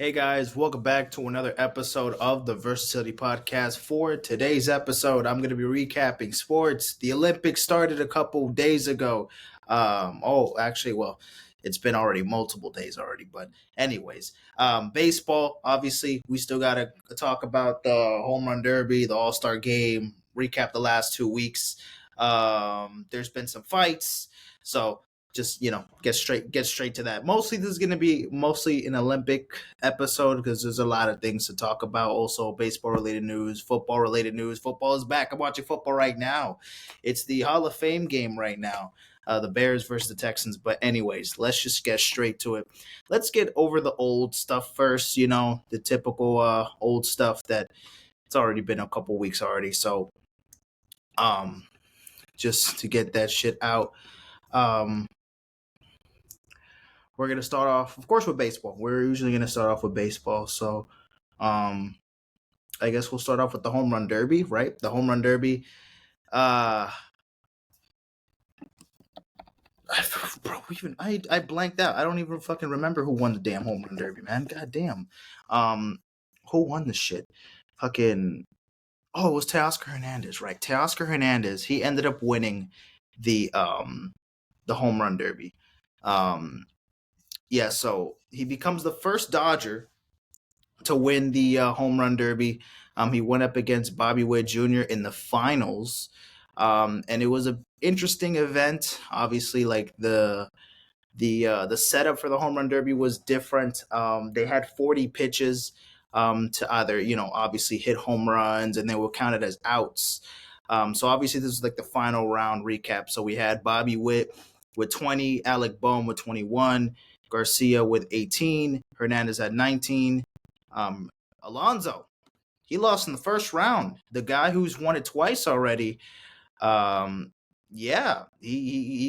Hey guys, welcome back to another episode of the Versatility Podcast. For today's episode, I'm going to be recapping sports. The Olympics started a couple days ago. It's been already multiple days already. But anyways, baseball, obviously, we still got to talk about the Home Run Derby, the All-Star Game, recap the last 2 weeks. There's been some fights. So just get straight to that. Mostly this is going to be mostly an Olympic episode because there's a lot of things to talk about. Also baseball related news, football related news. Football is back. I'm watching football right now. It's the Hall of Fame game right now, the Bears versus the Texans. But anyways, let's just get straight to it. Let's get over the old stuff first, the typical old stuff that it's already been a couple weeks already. So just to get that shit out. We're going to start off, of course, with baseball. We're usually going to start off with baseball. So I guess we'll start off with the Home Run Derby, right? The Home Run Derby. I blanked out. I don't even fucking remember who won the damn Home Run Derby, man. God damn. Who won the shit? It was Teoscar Hernandez, right? Teoscar Hernandez. He ended up winning the Home Run Derby. So he becomes the first Dodger to win the Home Run Derby. He went up against Bobby Witt Jr. in the finals, and it was an interesting event. Obviously, like the setup for the Home Run Derby was different. They had 40 pitches to either obviously hit home runs, and they were counted as outs. So obviously this was like the final round recap. So we had Bobby Witt with 20, Alec Bohm with 21. Garcia with 18, Hernandez had 19. Alonso, he lost in the first round. The guy who's won it twice already, he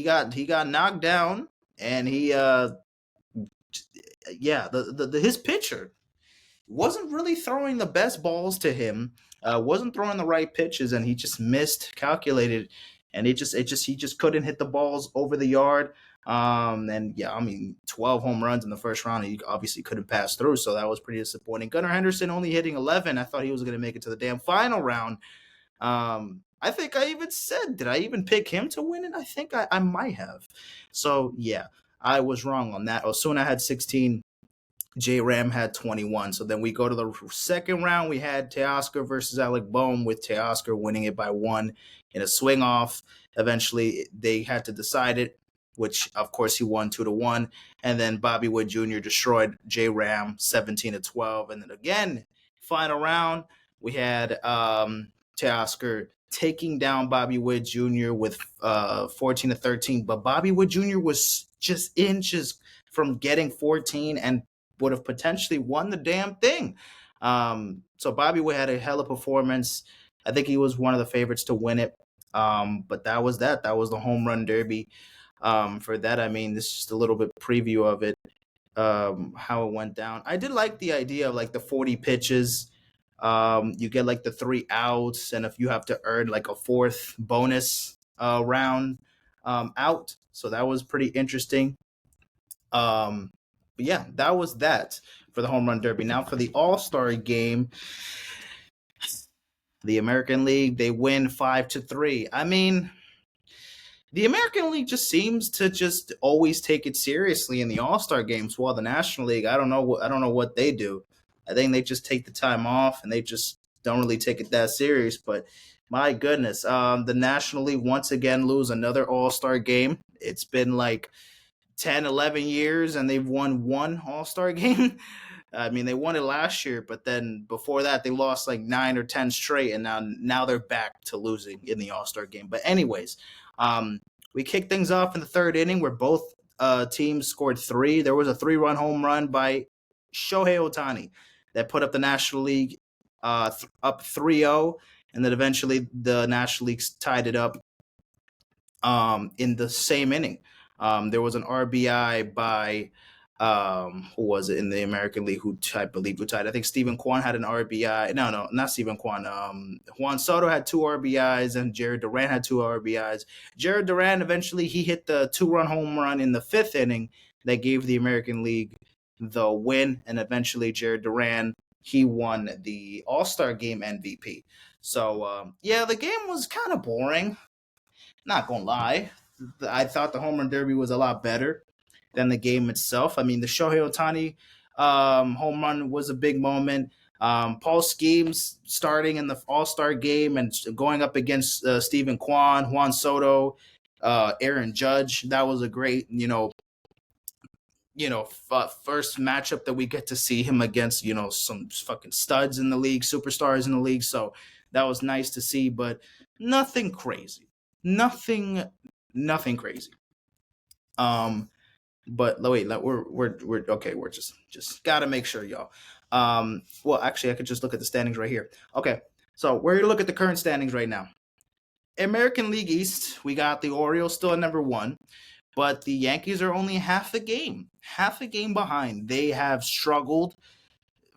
got knocked down, and his pitcher wasn't really throwing the best balls to him. Wasn't throwing the right pitches, and he just miscalculated, and he just couldn't hit the balls over the yard. 12 home runs in the first round, he obviously couldn't pass through, so that was pretty disappointing. Gunnar Henderson only hitting 11. I thought he was going to make it to the damn final round. I think I even said, did I even pick him to win it? I think I might have. So, yeah, I was wrong on that. Osuna had 16. J-Ram had 21. So then we go to the second round. We had Teoscar versus Alec Bohm, with Teoscar winning it by 1 in a swing off. Eventually, they had to decide it, which, of course, he won 2-1. And then Bobby Witt Jr. destroyed J-Ram 17-12. And then again, final round, we had Teoscar taking down Bobby Witt Jr. with 14-13. But Bobby Witt Jr. was just inches from getting 14 and would have potentially won the damn thing. So Bobby Witt had a hell of a performance. I think he was one of the favorites to win it. But that was that. That was the Home Run Derby. For that, this is just a little bit preview of it, how it went down. I did like the idea of like the 40 pitches. You get like the 3 outs, and if you have to earn like a 4th bonus round out. So that was pretty interesting. But yeah, that was that for the Home Run Derby. Now for the All-Star Game, the American League, they win 5-3. The American League just seems to just always take it seriously in the All-Star games, while the National League, I don't know what they do. I think they just take the time off, and they just don't really take it that serious. But my goodness, the National League once again lose another All-Star game. It's been like 10, 11 years, and they've won 1 All-Star game. They won it last year, but then before that, they lost like 9 or 10 straight, and now they're back to losing in the All-Star game. But anyways, we kicked things off in the 3rd inning where both teams scored 3. There was a 3-run home run by Shohei Ohtani that put up the National League up 3-0, and then eventually the National League tied it up in the same inning. There was an RBI by who was it in the American League who tied? I think Stephen Kwan had an RBI. No, not Stephen Kwan. Juan Soto had 2 RBIs, and Jared Duran had 2 RBIs. Jared Duran eventually he hit the 2-run home run in the 5th inning that gave the American League the win, and eventually Jared Duran, he won the All-Star Game MVP. So yeah, the game was kind of boring. Not gonna lie, I thought the home run derby was a lot better than the game itself. I mean, the Shohei Ohtani home run was a big moment. Paul Skeens starting in the All Star game and going up against Stephen Kwan, Juan Soto, Aaron Judge. That was a great, first matchup that we get to see him against, some fucking studs in the league, superstars in the league. So that was nice to see, but nothing crazy. Nothing crazy. But wait, we're okay. We're just gotta make sure, y'all. Well, actually, I could just look at the standings right here. Okay, so we're gonna look at the current standings right now. American League East, we got the Orioles still at number 1, but the Yankees are only half a game behind. They have struggled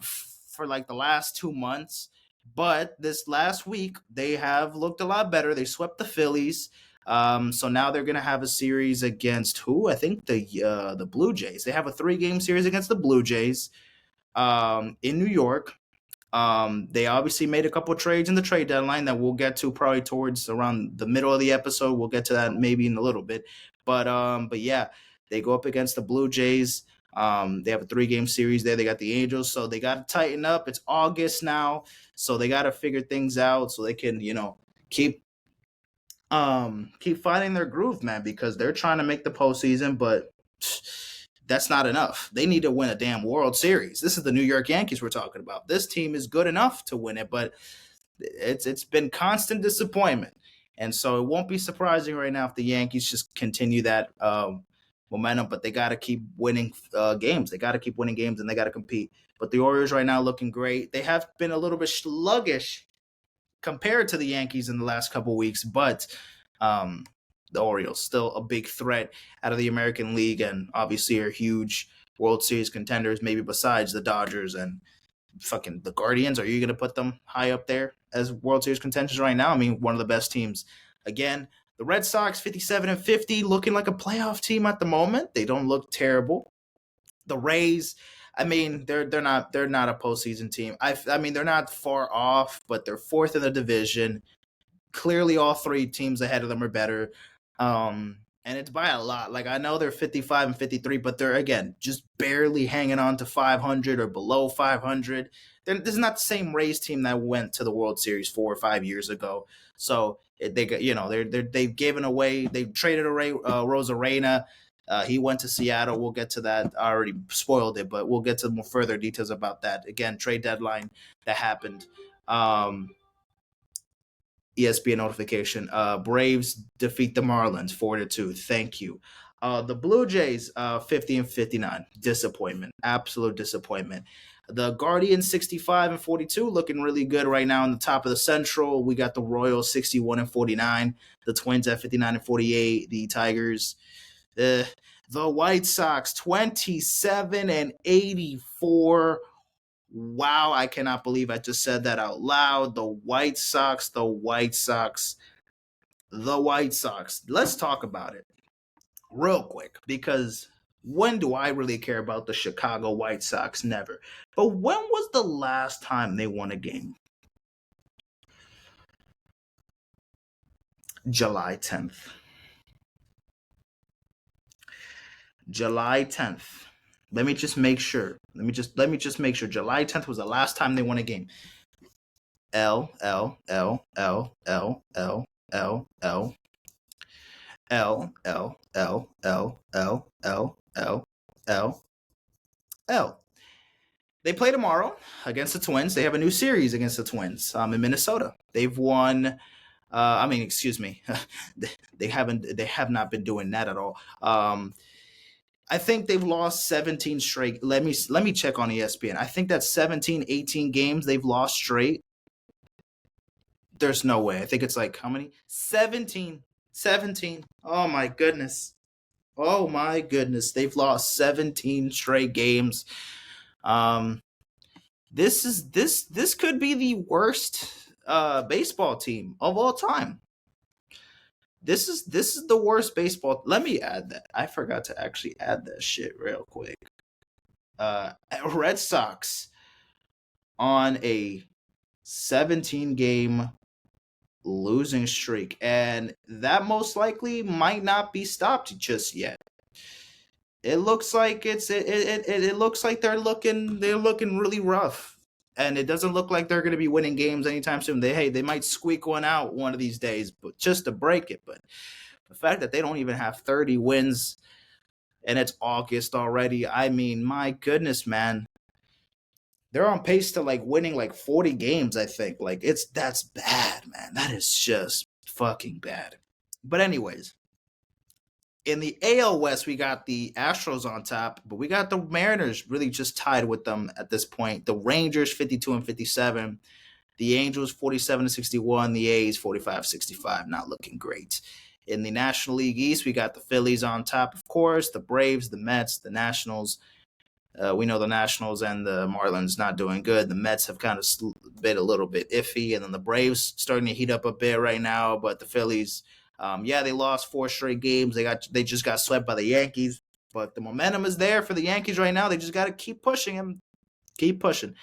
for like the last 2 months, but this last week they have looked a lot better. They swept the Phillies. So now they're going to have a series against who? I think the Blue Jays. They have a 3-game series against the Blue Jays in New York. They obviously made a couple of trades in the trade deadline that we'll get to probably towards around the middle of the episode. We'll get to that maybe in a little bit. But yeah, they go up against the Blue Jays. They have a 3-game series there. They got the Angels, so they got to tighten up. It's August now, so they got to figure things out so they can, keep finding their groove, man, because they're trying to make the postseason, but that's not enough. They need to win a damn World Series. This is the New York Yankees we're talking about. This team is good enough to win it, but it's been constant disappointment. And so it won't be surprising right now if the Yankees just continue that momentum, but they got to keep winning games. They got to keep winning games, and they got to compete. But the Orioles right now looking great. They have been a little bit sluggish compared to the Yankees in the last couple of weeks, but the Orioles still a big threat out of the American League, and obviously are huge World Series contenders, maybe besides the Dodgers and fucking the Guardians. Are you going to put them high up there as World Series contenders right now? I mean, one of the best teams. Again, the Red Sox 57-50, looking like a playoff team at the moment. They don't look terrible. The Rays, I mean, they're not a postseason team. I mean, they're not far off, but they're 4th in the division. Clearly, all 3 teams ahead of them are better. And it's by a lot. Like, I know they're 55-53, but they're, again, just barely hanging on to 500 or below 500. This is not the same Rays team that went to the World Series 4 or 5 years ago. So they've given away. They've traded away Arozarena. He went to Seattle. We'll get to that. I already spoiled it, but we'll get to more further details about that. Again, trade deadline that happened. ESPN notification. Braves defeat the Marlins 4-2. Thank you. The Blue Jays 50-59. Disappointment. Absolute disappointment. The Guardians 65-42, looking really good right now on the top of the Central. We got the Royals 61-49. The Twins at 59-48. The Tigers. The White Sox 27-84. Wow, I cannot believe I just said that out loud. The White Sox. Let's talk about it real quick, because when do I really care about the Chicago White Sox? Never. But when was the last time they won a game? July 10th. July 10th. Let me just make sure. Let me just make sure. July 10th was the last time they won a game. L L L L L L L L L L L L L L L L L. They play tomorrow against the Twins. They have a new series against the Twins in Minnesota. They've won. Excuse me. They have not been doing that at all. I think they've lost 17 straight. Let me check on ESPN. I think that's 17, 18 games they've lost straight. There's no way. I think it's like, how many? 17. Oh my goodness. They've lost 17 straight games. This could be the worst baseball team of all time. This is the worst baseball. Let me add that. I forgot to actually add that shit real quick. Red Sox on a 17-game losing streak, and that most likely might not be stopped just yet. It looks like it looks like they're looking really rough, and it doesn't look like they're going to be winning games anytime soon. They might squeak one out one of these days, but just to break it. But the fact that they don't even have 30 wins and it's August already, I mean, my goodness, man, they're on pace to like winning like 40 games. I think that's bad, man. That is just fucking bad. But anyways, in the AL West, we got the Astros on top, but we got the Mariners really just tied with them at this point. The Rangers 52 and 57, the Angels 47 and 61, the A's 45-65, not looking great. In the National League East, we got the Phillies on top, of course, the Braves, the Mets, the Nationals. We know the Nationals and the Marlins not doing good. The Mets have kind of been a little bit iffy, and then the Braves starting to heat up a bit right now. But the Phillies, they lost 4 straight games. They just got swept by the Yankees, but the momentum is there for the Yankees right now. They just got to keep pushing them, keep pushing.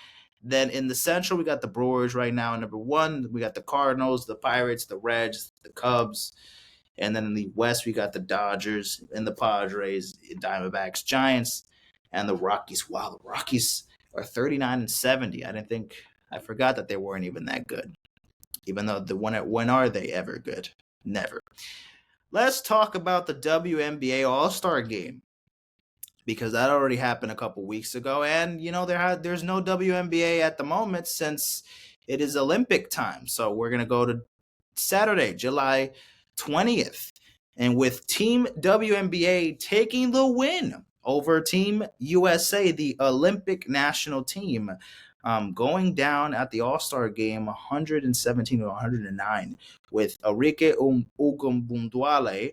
Then in the Central, we got the Brewers right now, number 1. We got the Cardinals, the Pirates, the Reds, the Cubs. And then in the West, we got the Dodgers and the Padres, Diamondbacks, Giants, and the Rockies. Wow, the Rockies are 39 and 70. I forgot that they weren't even that good. Even though when are they ever good? Never. Let's talk about the WNBA All-Star Game, because that already happened a couple weeks ago, and there's no WNBA at the moment since it is Olympic time. So we're gonna go to Saturday, July 20th, and with Team WNBA taking the win over Team USA, the Olympic national team, going down at the All-Star Game 117 to 109 with Arike Bunduale.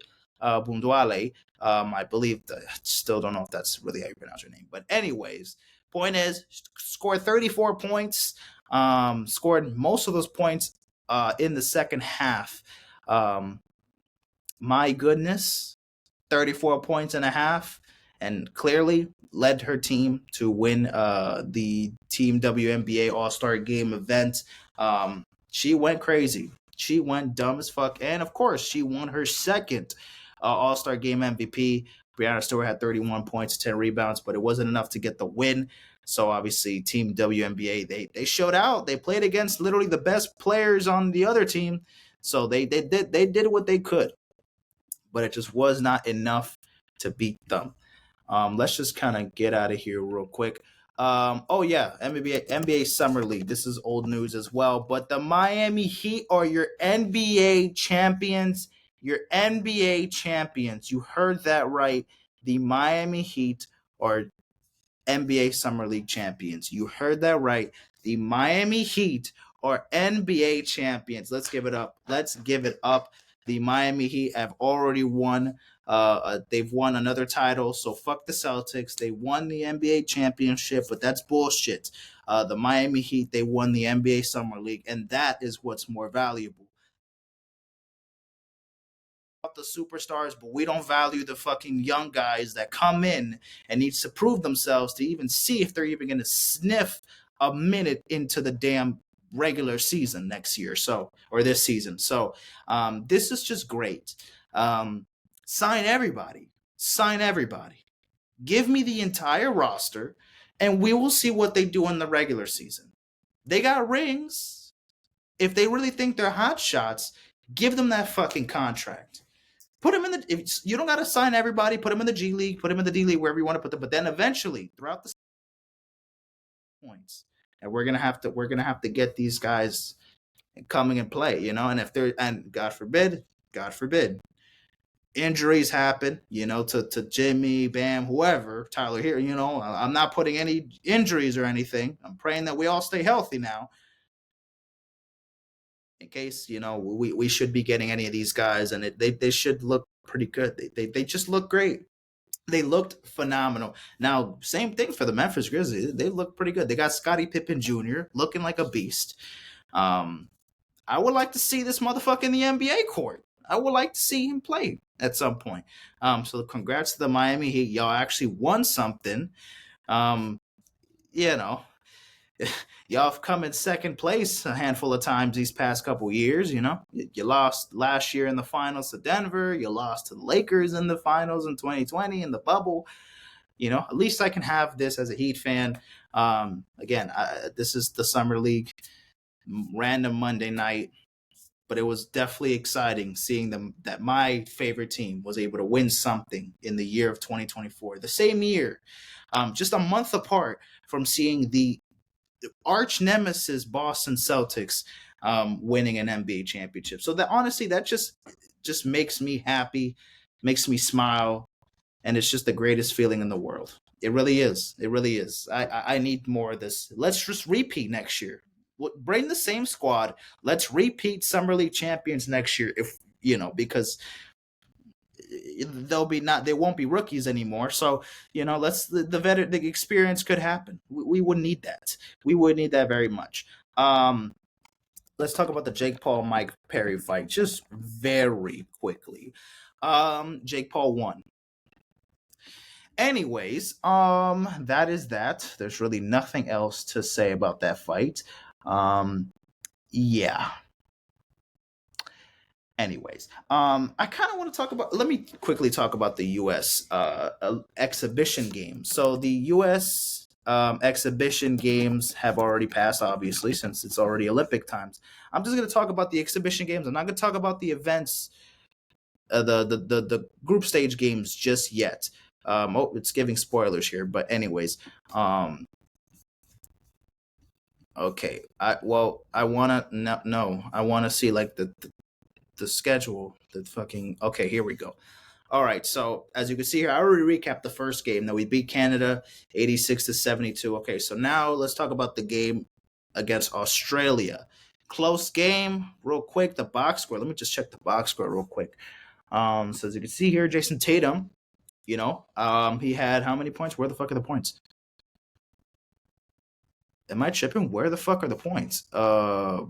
I believe still don't know if that's really how you pronounce her name. But anyways, point is, scored 34 points, scored most of those points in the second half. My goodness, 34 points and a half, and clearly led her team to win the Team WNBA All-Star Game event. She went crazy. She went dumb as fuck. And of course, she won her second All-Star Game MVP. Breanna Stewart had 31 points, 10 rebounds, but it wasn't enough to get the win. So obviously, Team WNBA, they showed out. They played against literally the best players on the other team. So they did what they could, but it just was not enough to beat them. Let's just kind of get out of here real quick. NBA Summer League. This is old news as well, but the Miami Heat are your NBA champions. Your NBA champions. You heard that right. The Miami Heat are NBA Summer League champions. You heard that right. The Miami Heat are NBA champions. Let's give it up. Let's give it up. The Miami Heat have already won. They've won another title, so fuck the Celtics. They won the NBA championship, but that's bullshit. The Miami Heat, they won the NBA Summer League, and that is what's more valuable. The superstars, but we don't value the fucking young guys that come in and needs to prove themselves to even see if they're even going to sniff a minute into the damn regular season next year, or this season. So this is just great. Sign everybody. Give me the entire roster, and we will see what they do in the regular season. They got rings. If they really think they're hot shots, give them that fucking contract. Put them in the. If you don't got to sign everybody. Put them in the G League. Put them in the D League, wherever you want to put them. But then eventually, throughout the points, and we're gonna have to get these guys coming and play. And if they're, and God forbid, injuries happen. To Jimmy, Bam, whoever, Tyler here. I'm not putting any injuries or anything. I'm praying that we all stay healthy now. In case we should be getting any of these guys, and they should look pretty good. They just look great. They looked phenomenal. Now, same thing for the Memphis Grizzlies. They look pretty good. They got Scottie Pippen Jr. looking like a beast. I would like to see this motherfucker in the NBA court. I would like to see him play at some point. So congrats to the Miami Heat. Y'all actually won something. Um, you know, y'all have come in second place a handful of times these past couple years. You lost last year in the finals to Denver. You lost to the Lakers in the finals in 2020 in the bubble. At least I can have this as a Heat fan. Again, this is the summer league, random Monday night, but it was definitely exciting seeing them that my favorite team was able to win something in the year of 2024, the same year, just a month apart from seeing the arch nemesis Boston Celtics winning an NBA championship. So that honestly, that just makes me happy, makes me smile, and it's just the greatest feeling in the world. It really is. It really is. I need more of this. Let's just repeat next year. Bring the same squad. Let's repeat Summer League champions next year. If because they won't be rookies anymore. So let's the experience could happen. We would need that. We would need that very much. Let's talk about the Jake Paul Mike Perry fight just very quickly. Jake Paul won. Anyways, that is that. There's really nothing else to say about that fight. Yeah. Anyways, I kind of want to talk about. Let me quickly talk about the U.S. Exhibition games. So the U.S. Exhibition games have already passed, obviously, since it's already Olympic times. I'm just going to talk about the exhibition games. I'm not going to talk about the events, the group stage games just yet. It's giving spoilers here, but anyways, okay. I wanna no, I wanna see like the schedule. The fucking okay. Here we go. All right. So as you can see here, I already recapped the first game. That we beat Canada 86-72. Okay. So now let's talk about the game against Australia. Close game, real quick. The box score. Let me just check the box score real quick. So as you can see here, Jason Tatum. He had how many points? Where the fuck are the points? Am I tripping? Where the fuck are the points? I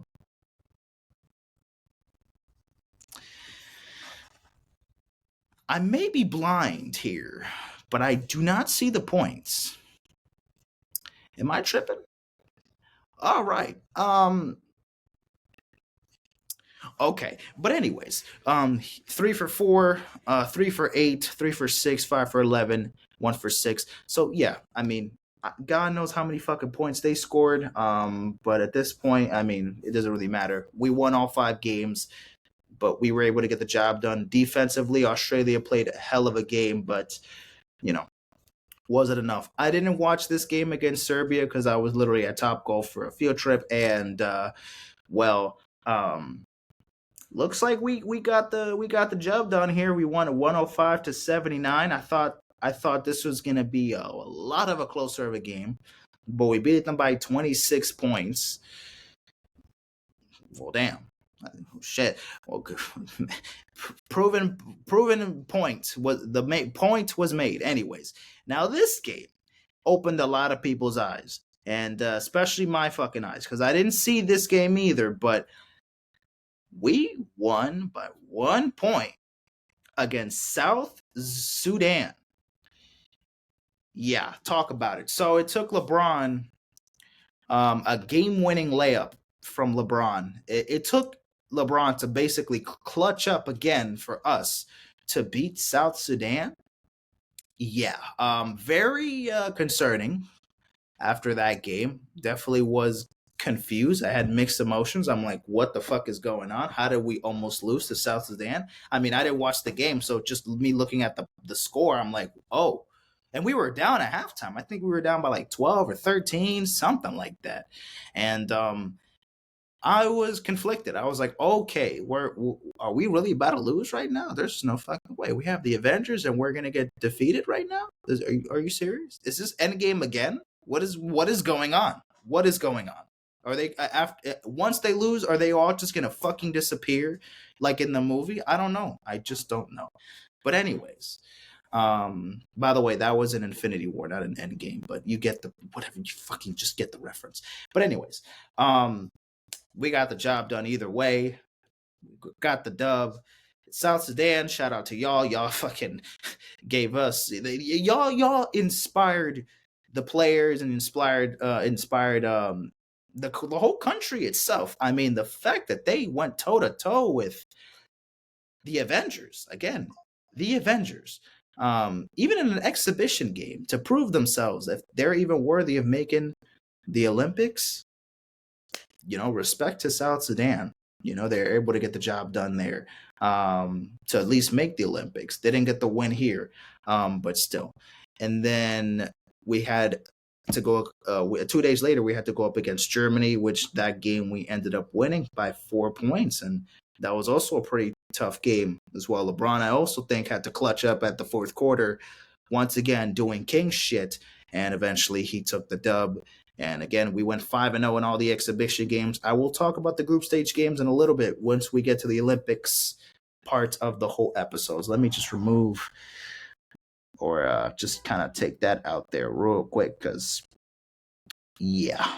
may be blind here, but I do not see the points. Am I tripping? All right. Okay, but anyways, 3 for 4, 3 for 8, 3 for 6, 5 for 11, 1 for 6. So yeah, I mean, God knows how many fucking points they scored. But at this point, I mean, it doesn't really matter. We won all 5 games, but we were able to get the job done defensively. Australia played a hell of a game, but was it enough? I didn't watch this game against Serbia because I was literally at Topgolf for a field trip, and looks like we got the job done here. We won 105-79. I thought this was gonna be a lot of a closer of a game, but we beat them by 26 points. Well, damn. Shit. Well, proven point was made. Anyways, now this game opened a lot of people's eyes, and especially my fucking eyes, because I didn't see this game either. But we won by 1 point against South Sudan. Yeah, talk about it. So it took LeBron a game-winning layup from LeBron. It took LeBron to basically clutch up again for us to beat South Sudan. Yeah, very concerning after that game. Definitely was confused. I had mixed emotions. I'm like, what the fuck is going on? How did we almost lose to South Sudan? I mean, I didn't watch the game, so just me looking at the score, I'm like, oh. And we were down at halftime. I think we were down by like 12 or 13, something like that. And I was conflicted. I was like, okay, are we really about to lose right now? There's no fucking way. We have the Avengers and we're gonna get defeated right now. Are you serious? Is this Endgame again? What is going on? What is going on? Are they after once they lose? Are they all just gonna fucking disappear like in the movie? I don't know. I just don't know. But anyways, by the way, that was an Infinity War, not an Endgame. But you get the whatever. You fucking just get the reference. But anyways, we got the job done either way. We got the dub. South Sudan, shout out to y'all. Y'all fucking gave us y'all inspired the players and inspired the whole country itself. I mean, the fact that they went toe to toe with the Avengers again, the Avengers, even in an exhibition game to prove themselves if they're even worthy of making the Olympics. Respect to South Sudan. They're able to get the job done there, to at least make the Olympics. They didn't get the win here, but still. And then we had to go 2 days later. We had to go up against Germany, which that game we ended up winning by 4 points, and that was also a pretty tough game as well. LeBron, I also think, had to clutch up at the fourth quarter, once again doing king shit, and eventually he took the dub. And again, we went 5-0 in all the exhibition games. I will talk about the group stage games in a little bit once we get to the Olympics part of the whole episodes. Let me just remove or just kind of take that out there real quick because, yeah.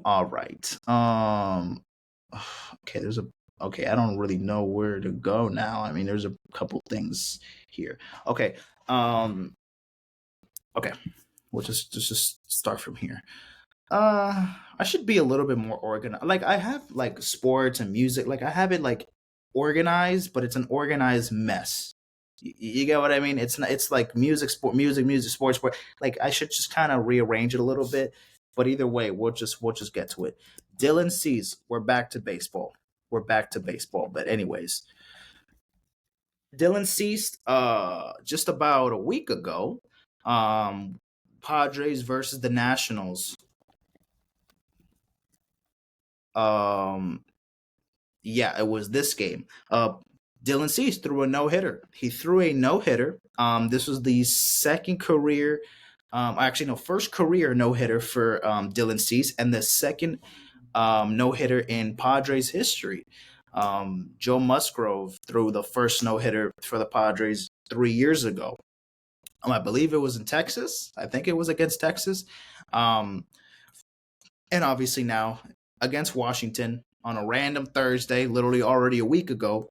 All right. Okay, I don't really know where to go now. I mean, there's a couple things here. Okay. Okay. We'll just start from here. I should be a little bit more organized. Like I have like sports and music. Like I have it like organized, but it's an organized mess. You get what I mean? It's not. It's like music, sports, sport. Like I should just kind of rearrange it a little bit. But either way, we'll just get to it. Dylan Cease, we're back to baseball. But anyways, Dylan Cease, just about a week ago, Padres versus the Nationals. Yeah, it was this game. Dylan Cease threw a no hitter. He threw a no hitter. This was the second career, actually no, first career no hitter for Dylan Cease, and the second no hitter in Padres history. Joe Musgrove threw the first no hitter for the Padres 3 years ago. I believe it was in Texas. I think it was against Texas. And obviously now against Washington on a random Thursday, literally already a week ago,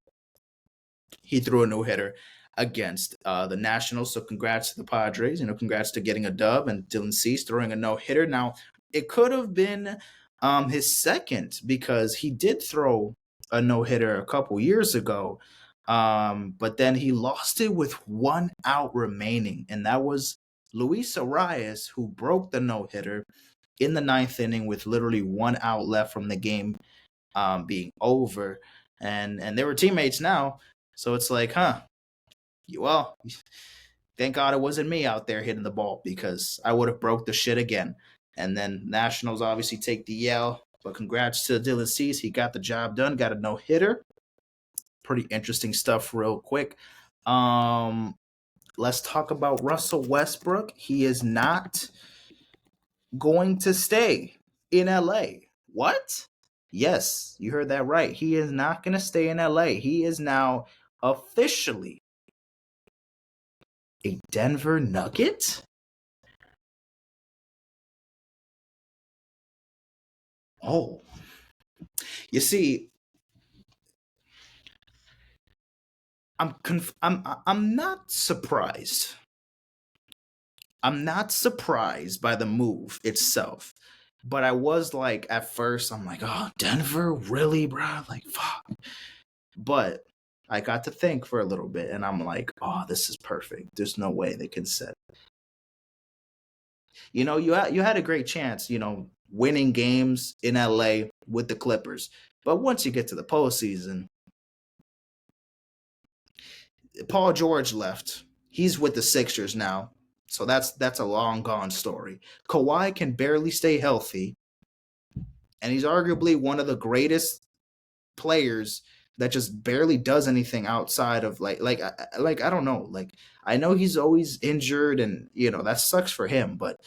he threw a no hitter against the Nationals. So congrats to the Padres. Congrats to getting a dub and Dylan Cease throwing a no hitter. Now it could have been his second because he did throw a no hitter a couple years ago. But then he lost it with 1 out remaining, and that was Luis Arias, who broke the no hitter in the ninth inning with literally 1 out left from the game being over. And they were teammates now, so it's like, well, thank God it wasn't me out there hitting the ball because I would have broke the shit again. And then Nationals obviously take the L, but congrats to Dylan Cease. He got the job done, got a no hitter. Pretty interesting stuff real quick. Let's talk about Russell Westbrook. He is not going to stay in LA. What? Yes, you heard that right. He is not going to stay in LA. He is now officially a Denver Nugget. Oh. You see, I'm not surprised. I'm not surprised by the move itself. But I was like, at first, I'm like, oh, Denver? Really, bro? Like, fuck. But I got to think for a little bit, and I'm like, oh, this is perfect. There's no way they can set. You had a great chance, winning games in LA with the Clippers. But once you get to the postseason, Paul George left. He's with the Sixers now. So that's a long gone story. Kawhi can barely stay healthy, and he's arguably one of the greatest players that just barely does anything outside of like I don't know. Like I know he's always injured, and that sucks for him, but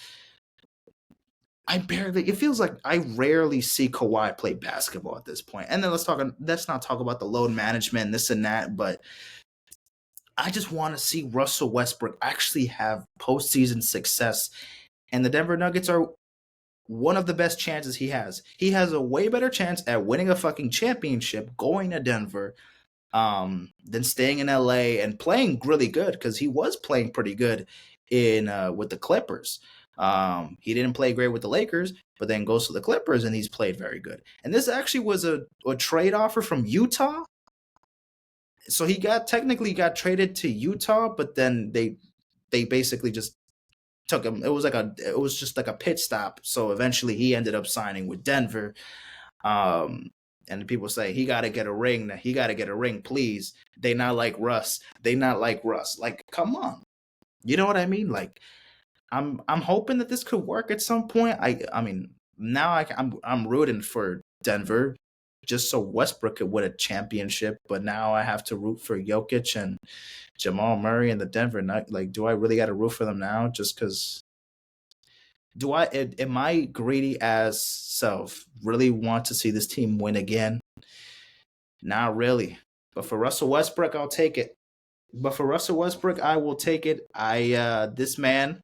it feels like I rarely see Kawhi play basketball at this point. And then let's not talk about the load management, this and that, but I just want to see Russell Westbrook actually have postseason success. And the Denver Nuggets are one of the best chances he has. He has a way better chance at winning a fucking championship going to Denver than staying in LA and playing really good, because he was playing pretty good in with the Clippers. He didn't play great with the Lakers, but then goes to the Clippers and he's played very good. And this actually was a trade offer from Utah. So he technically got traded to Utah, but then they basically just took him. It was just like a pit stop. So eventually he ended up signing with Denver. And people say he got to get a ring. He got to get a ring, please. They not like Russ. They not like Russ. Like, come on. You know what I mean? Like, I'm hoping that this could work at some point. I mean, now I'm rooting for Denver just so Westbrook could win a championship. But now I have to root for Jokic and Jamal Murray and the Denver Nuggets. Like, do I really got to root for them now just because? Am I greedy as self really want to see this team win again? Not really. But for Russell Westbrook, I'll take it. But for Russell Westbrook, I will take it. This man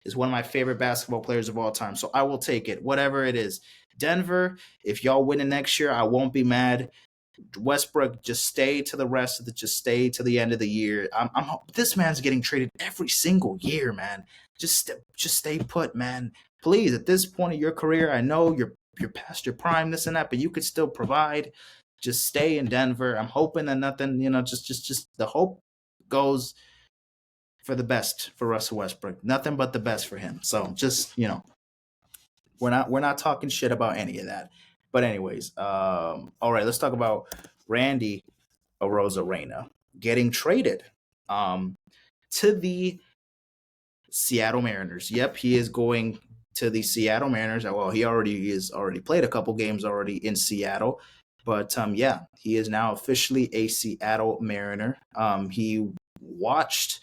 is one of my favorite basketball players of all time. So I will take it, whatever it is. Denver, if y'all win it next year, I won't be mad. Westbrook, just stay to the rest of the, just stay to the end of the year. This man's getting traded every single year, man. Just stay put, man. Please, at this point of your career, I know you're past your prime, this and that, but you could still provide. Just stay in Denver. I'm hoping that nothing, just the hope goes for the best for Russell Westbrook. Nothing but the best for him. So just, we're not talking shit about any of that. But anyways, all right, let's talk about Randy Arozarena getting traded to the Seattle Mariners. Yep, he is going to the Seattle Mariners. Well, he already played a couple games already in Seattle. But yeah, he is now officially a Seattle Mariner. He watched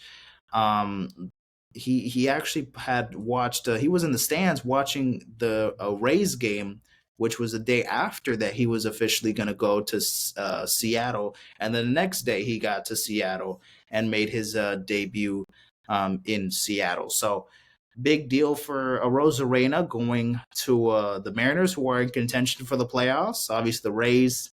he actually had watched he was in the stands watching the Rays game, which was the day after that he was officially going to go to Seattle, and then the next day he got to Seattle and made his debut in Seattle. So big deal for Arozarena going to the Mariners, who are in contention for the playoffs. Obviously the Rays,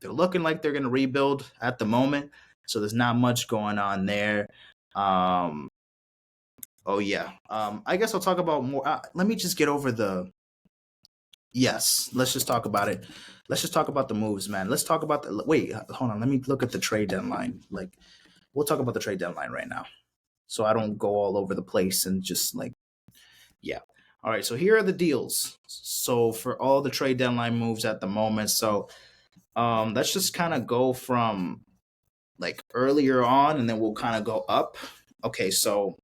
they're looking like they're going to rebuild at the moment, so there's not much going on there. Oh yeah. I guess I'll talk about more. Let me just get over the. Yes, let's just talk about it. Let's just talk about the moves, man. Let's talk about the. Wait, hold on. Let me look at the trade deadline. Like, we'll talk about the trade deadline right now, so I don't go all over the place and just like, yeah. All right. So here are the deals. So for all the trade deadline moves at the moment, so let's just kind of go from like earlier on, and then we'll kind of go up. Okay, so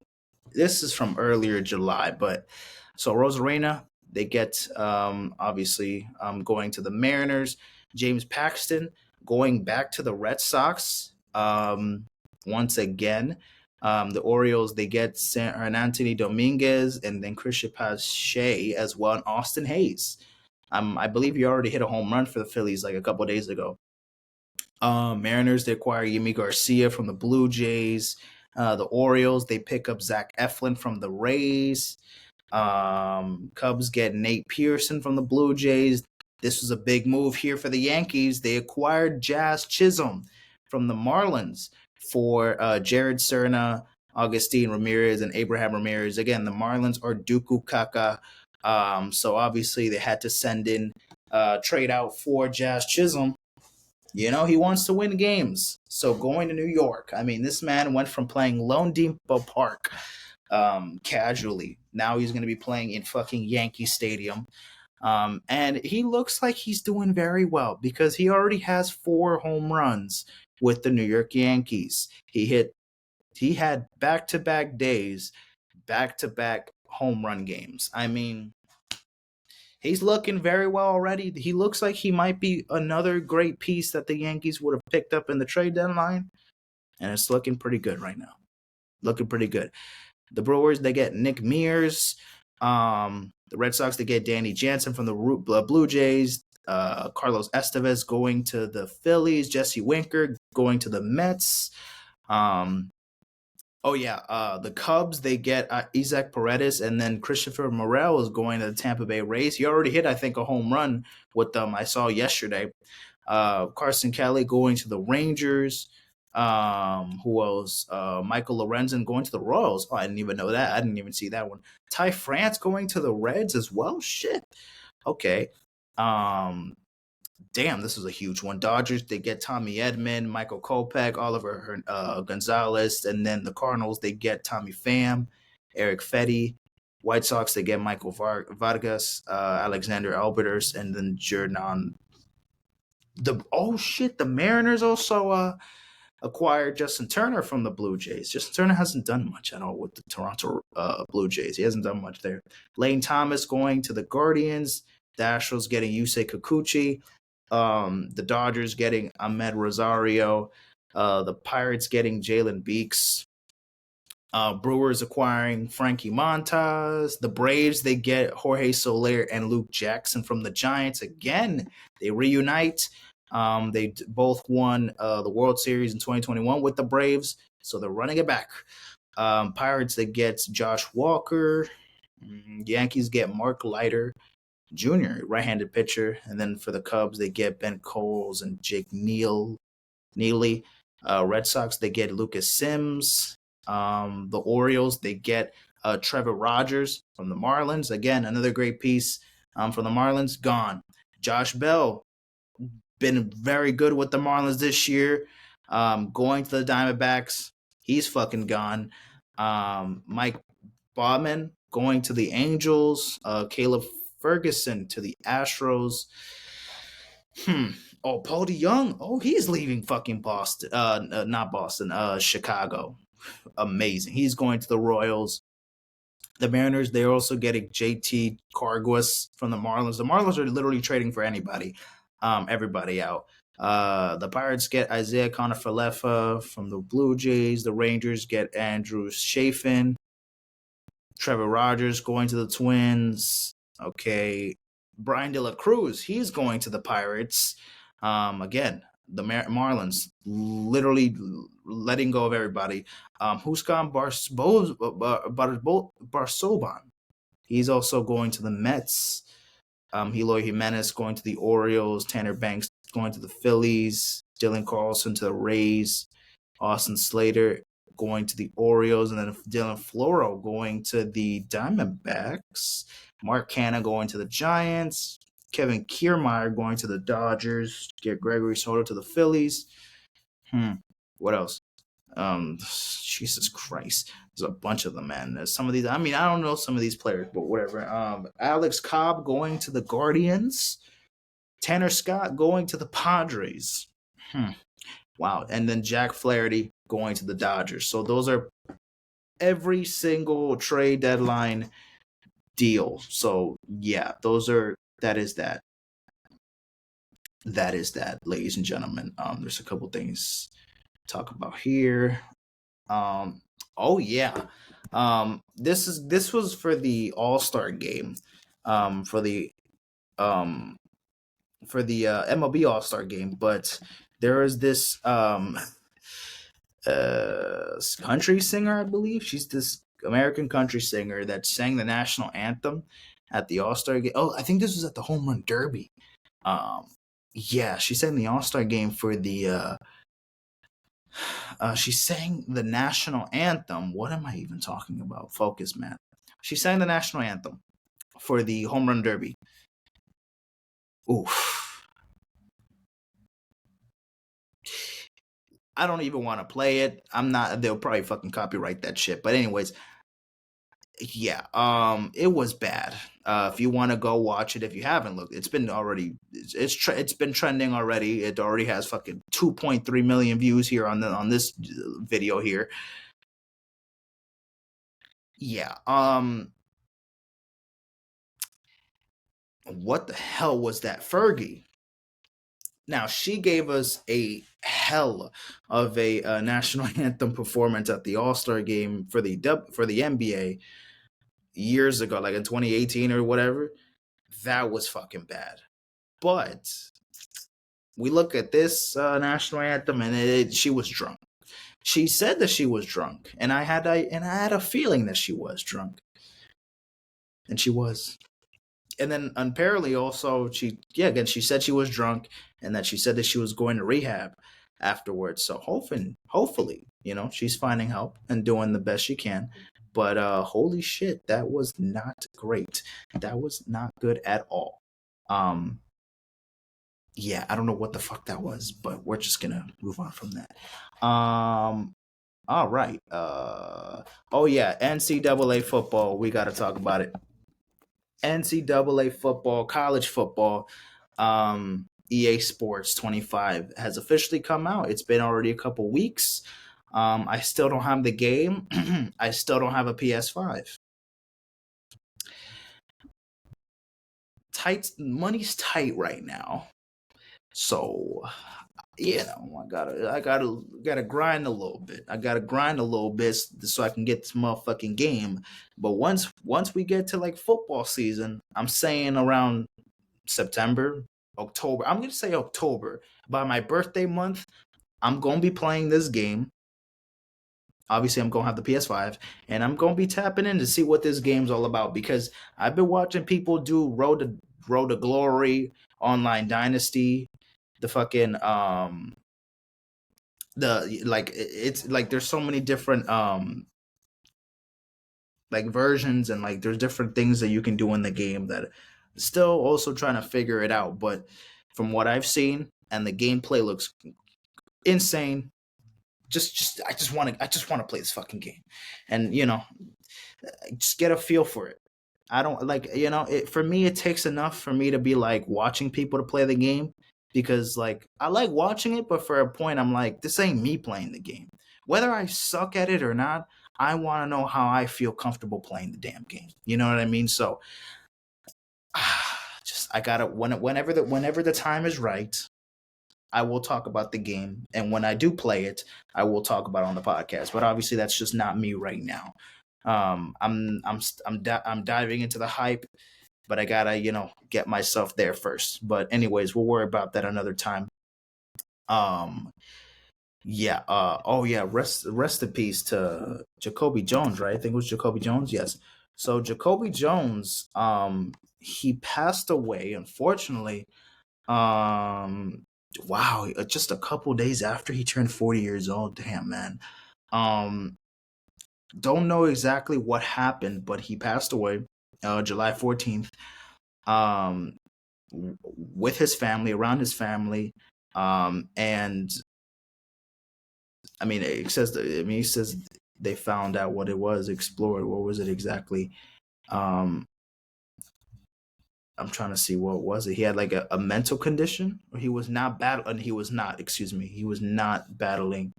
this is from earlier July, but so Arozarena, they get obviously going to the Mariners. James Paxton going back to the Red Sox once again. The Orioles, they get Anthony Dominguez and then Christian Pache as well, and Austin Hayes. I believe he already hit a home run for the Phillies like a couple of days ago. Mariners, they acquire Yimi Garcia from the Blue Jays. The Orioles, they pick up Zach Eflin from the Rays. Cubs get Nate Pearson from the Blue Jays. This was a big move here for the Yankees. They acquired Jazz Chisholm from the Marlins for Jared Serna, Augustine Ramirez, and Abraham Ramirez. Again, the Marlins are Dooku Kaka. So obviously they had to send in trade out for Jazz Chisholm. You know, he wants to win games. So going to New York, I mean, this man went from playing Lone Depot Park casually. Now he's going to be playing in fucking Yankee Stadium. And he looks like he's doing very well because he already has 4 home runs with the New York Yankees. He had back-to-back days, back-to-back home run games. I mean, he's looking very well already. He looks like he might be another great piece that the Yankees would have picked up in the trade deadline. And it's looking pretty good right now. Looking pretty good. The Brewers, they get Nick Mears. The Red Sox, they get Danny Jansen from the Blue Jays. Carlos Estevez going to the Phillies. Jesse Winker going to the Mets. The Cubs, they get Isaac Paredes, and then Christopher Morel is going to the Tampa Bay Rays. He already hit, I think, a home run with them. I saw yesterday. Carson Kelly going to the Rangers. Who else? Michael Lorenzen going to the Royals. Oh, I didn't even know that. I didn't even see that one. Ty France going to the Reds as well. Shit. Okay. Um, Damn, this is a huge one. Dodgers, they get Tommy Edman, Michael Kopech, Oliver Gonzalez, and then the Cardinals, they get Tommy Pham, Eric Fetty. White Sox, they get Michael Vargas, Alexander Albertus, and then Jordan. The Mariners also acquired Justin Turner from the Blue Jays. Justin Turner hasn't done much at all with the Toronto Blue Jays. He hasn't done much there. Lane Thomas going to the Guardians. The Astros getting Yusei Kikuchi. The Dodgers getting Ahmed Rosario. The Pirates getting Jalen Beeks. Brewers acquiring Frankie Montas. The Braves, they get Jorge Soler and Luke Jackson from the Giants. Again, they reunite. They both won the World Series in 2021 with the Braves, so they're running it back. Pirates, they get Josh Walker. Yankees get Mark Leiter Jr., right-handed pitcher. And then for the Cubs, they get Ben Coles and Jake Neely. Red Sox, they get Lucas Sims. The Orioles, they get Trevor Rogers from the Marlins. Again, another great piece from the Marlins. Gone. Josh Bell, been very good with the Marlins this year. Going to the Diamondbacks, he's fucking gone. Mike Bauman going to the Angels. Caleb Ferguson to the Astros. Oh, Paul DeYoung. Oh, he's leaving fucking Boston. Not Boston. Chicago. Amazing. He's going to the Royals. The Mariners, they're also getting JT Carguas from the Marlins. The Marlins are literally trading for anybody. Everybody out. The Pirates get Isaiah Kiner-Falefa from the Blue Jays. The Rangers get Andrew Chafin. Trevor Rogers going to the Twins. Okay. Brian De La Cruz, he's going to the Pirates. Again, the Marlins literally letting go of everybody. Who's gone? Barsoban. He's also going to the Mets. Eloy Jimenez going to the Orioles. Tanner Banks going to the Phillies. Dylan Carlson to the Rays. Austin Slater going to the Orioles. And then Dylan Floro going to the Diamondbacks. Mark Canha going to the Giants. Kevin Kiermaier going to the Dodgers. Get Gregory Soto to the Phillies. What else? Jesus Christ. There's a bunch of them, man. There's some of these. I mean, I don't know some of these players, but whatever. Alex Cobb going to the Guardians. Tanner Scott going to the Padres. Wow. And then Jack Flaherty going to the Dodgers. So those are every single trade deadline deal. So yeah, that is that. That is that, ladies and gentlemen. There's a couple things to talk about here. Oh yeah. This was for the All-Star game. For the MLB All-Star game, but there is this country singer, I believe. She's this American country singer that sang the national anthem at the All-Star game. Oh, I think this was at the Home Run Derby. Yeah, she sang the All-Star game for the she sang the national anthem. What am I even talking about? Focus, man. She sang the national anthem for the Home Run Derby. Oof. I don't even want to play it. They'll probably fucking copyright that shit. But anyways, yeah, it was bad. If you want to go watch it, if you haven't looked, it's been trending already. It already has fucking 2.3 million views here on this video here. Yeah. What the hell was that, Fergie? Now, she gave us a hell of a national anthem performance at the All-Star game for the NBA years ago, like in 2018 or whatever. That was fucking bad. But we look at this national anthem, and she was drunk. She said that she was drunk, and I had a feeling that she was drunk, and she was. And then apparently also she said she was drunk, and that she said that she was going to rehab. afterwards. So hopefully, she's finding help and doing the best she can. But holy shit, that was not great. That was not good at all. Um, yeah, I don't know what the fuck that was, but we're just gonna move on from that. All right. Oh yeah, NCAA football. We got to talk about it. NCAA football, college football. EA Sports 25 has officially come out. It's been already a couple weeks. I still don't have the game. I still don't have a PS5. Money's tight right now. So, I gotta grind a little bit. I gotta grind a little bit so I can get this motherfucking game. But once we get to like football season, I'm saying around September, October. I'm gonna say October. By my birthday month, I'm gonna be playing this game. Obviously, I'm gonna have the PS5, and I'm gonna be tapping in to see what this game's all about because I've been watching people do Road to Glory, Online Dynasty, the fucking the like it's like there's so many different like versions and like there's different things that you can do in the game that still also trying to figure it out. But from what I've seen and the gameplay looks insane. I just want to play this fucking game, and just get a feel for it. I don't like for me it takes enough for me to be like watching people to play the game because like I like watching it, but for a point I'm like this ain't me playing the game. Whether I suck at it or not, I want to know how I feel comfortable playing the damn game. You know what I mean? So just I gotta whenever the time is right, I will talk about the game, and when I do play it, I will talk about it on the podcast. But obviously, that's just not me right now. I'm diving into the hype, but I gotta get myself there first. But anyways, we'll worry about that another time. Um, yeah. Oh yeah. Rest in peace to Jacoby Jones. Right. I think it was Jacoby Jones. Yes. So Jacoby Jones. He passed away. Unfortunately. Wow. Just a couple days after he turned 40 years old. Damn man. Um. Don't know exactly what happened, but he passed away. July 14th. Um. With his family, around his family. And I mean, it says. He says they found out what it was, explored. What was it exactly? Um, I'm trying to see what was it. He had like a mental condition, or he was not battling. He was not. Excuse me. He was not battling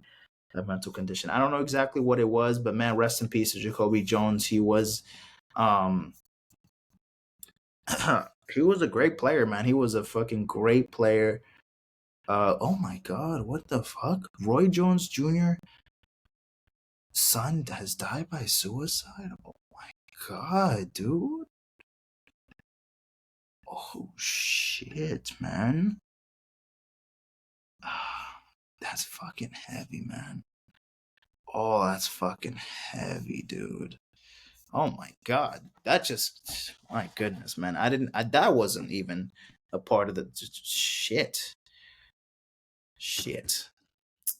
a mental condition. I don't know exactly what it was, but man, rest in peace to Jacoby Jones. He was, um, he was a great player, man. He was a fucking great player. Oh my God, what the fuck? Roy Jones Jr. son has died by suicide. Oh my God, dude. Oh shit, man. That's fucking heavy, man. Oh, that's fucking heavy, dude. Oh my God. That just, my goodness, man. That wasn't even a part of the shit. Shit.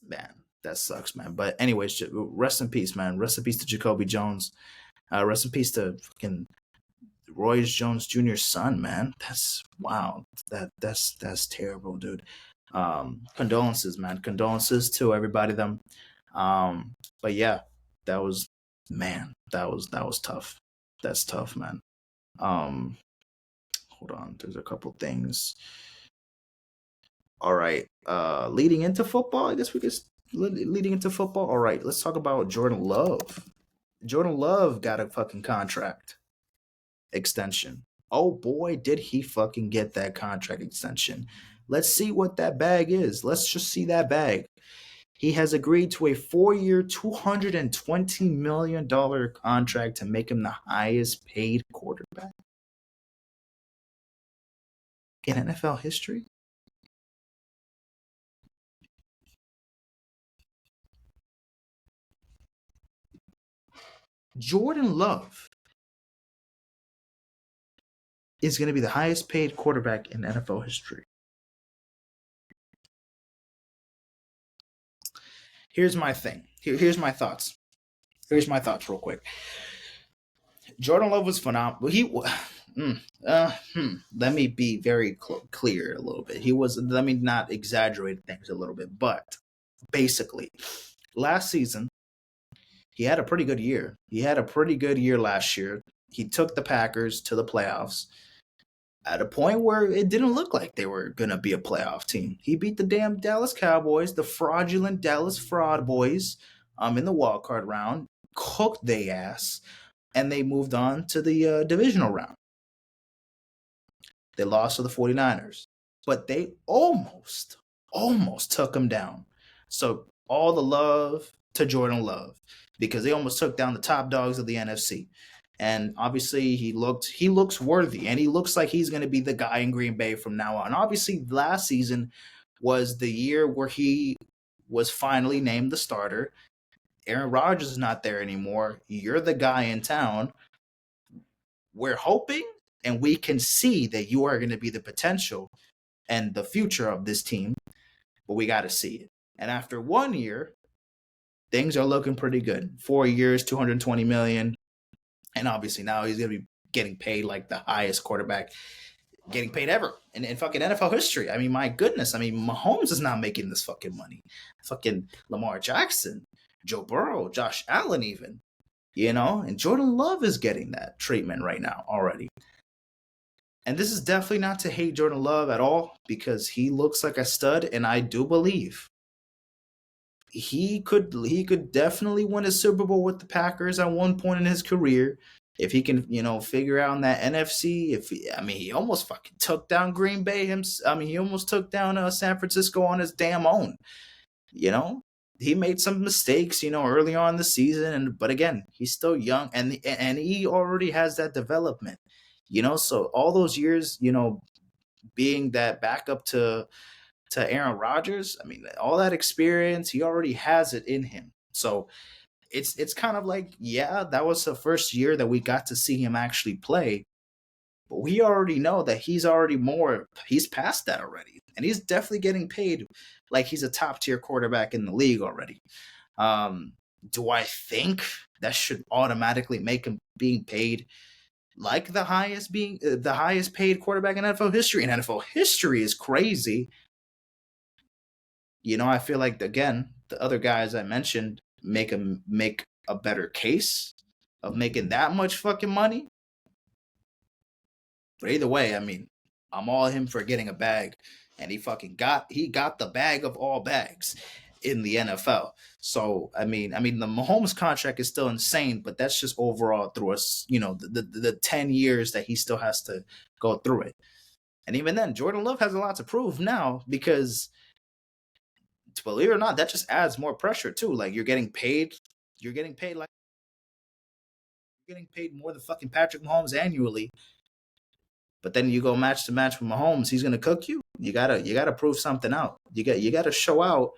Man, that sucks, man. But anyways, rest in peace, man. Rest in peace to Jacoby Jones. Rest in peace to fucking Roy Jones Jr.'s son, man. That's wow. That's terrible, dude. Condolences, man. Condolences to everybody. Them. But yeah, that was that was tough. That's tough, man. Um, hold on. There's a couple things. All right. Leading into football, I guess we could leading into football. All right, let's talk about Jordan Love. Jordan Love got a fucking contract extension. Oh boy, did he fucking get that contract extension. Let's see what that bag is. Let's just see that bag. He has agreed to a 4-year, $220 million contract to make him the highest paid quarterback in NFL history. Jordan Love is going to be the highest paid quarterback in NFL history. here's my thing. Here's my thoughts. Here's my thoughts, real quick. Jordan Love was phenomenal. Let me be very clear a little bit. He was. Let me not exaggerate things a little bit, but basically, last season he had a pretty good year. He had a pretty good year last year. He took the Packers to the playoffs at a point where it didn't look like they were going to be a playoff team. He beat the damn Dallas Cowboys, the fraudulent Dallas Fraud Boys, in the wild card round, cooked they ass, and they moved on to the divisional round. They lost to the 49ers, but they almost took them down. So all the love to Jordan Love, because they almost took down the top dogs of the NFC. And obviously he looks worthy, and he looks like he's going to be the guy in Green Bay from now on. Obviously last season was the year where he was finally named the starter. Aaron Rodgers is not there anymore. You're the guy in town. We're hoping, and we can see that you are going to be the potential and the future of this team, but we got to see it. And after 1 year, things are looking pretty good. 4 years, $220 million. And obviously now he's going to be getting paid like the highest quarterback getting paid ever in fucking NFL history. I mean, my goodness. I mean, Mahomes is not making this fucking money. Fucking Lamar Jackson, Joe Burrow, Josh Allen even, and Jordan Love is getting that treatment right now already. And this is definitely not to hate Jordan Love at all, because he looks like a stud, and I do believe he could definitely win a Super Bowl with the Packers at one point in his career if he can, figure out that NFC. He almost fucking took down Green Bay. He almost took down San Francisco on his damn own. He made some mistakes, early on in the season, but again, he's still young, and he already has that development. So all those years, being that backup to Aaron Rodgers, all that experience, he already has it in him. So it's kind of like, yeah, that was the first year that we got to see him actually play, but we already know that he's past that already, and he's definitely getting paid like he's a top tier quarterback in the league already. Do I think that should automatically make him being paid like the highest paid quarterback in NFL history? And NFL history is crazy. I feel like, again, the other guys I mentioned make a better case of making that much fucking money. But either way, I'm all him for getting a bag, and he got the bag of all bags in the NFL. So the Mahomes contract is still insane, but that's just overall through us, the 10 years that he still has to go through it. And even then, Jordan Love has a lot to prove now, because believe it or not, that just adds more pressure too. Like, you're getting paid more than fucking Patrick Mahomes annually. But then you go match to match with Mahomes, he's gonna cook you. You gotta prove something out. You gotta show out.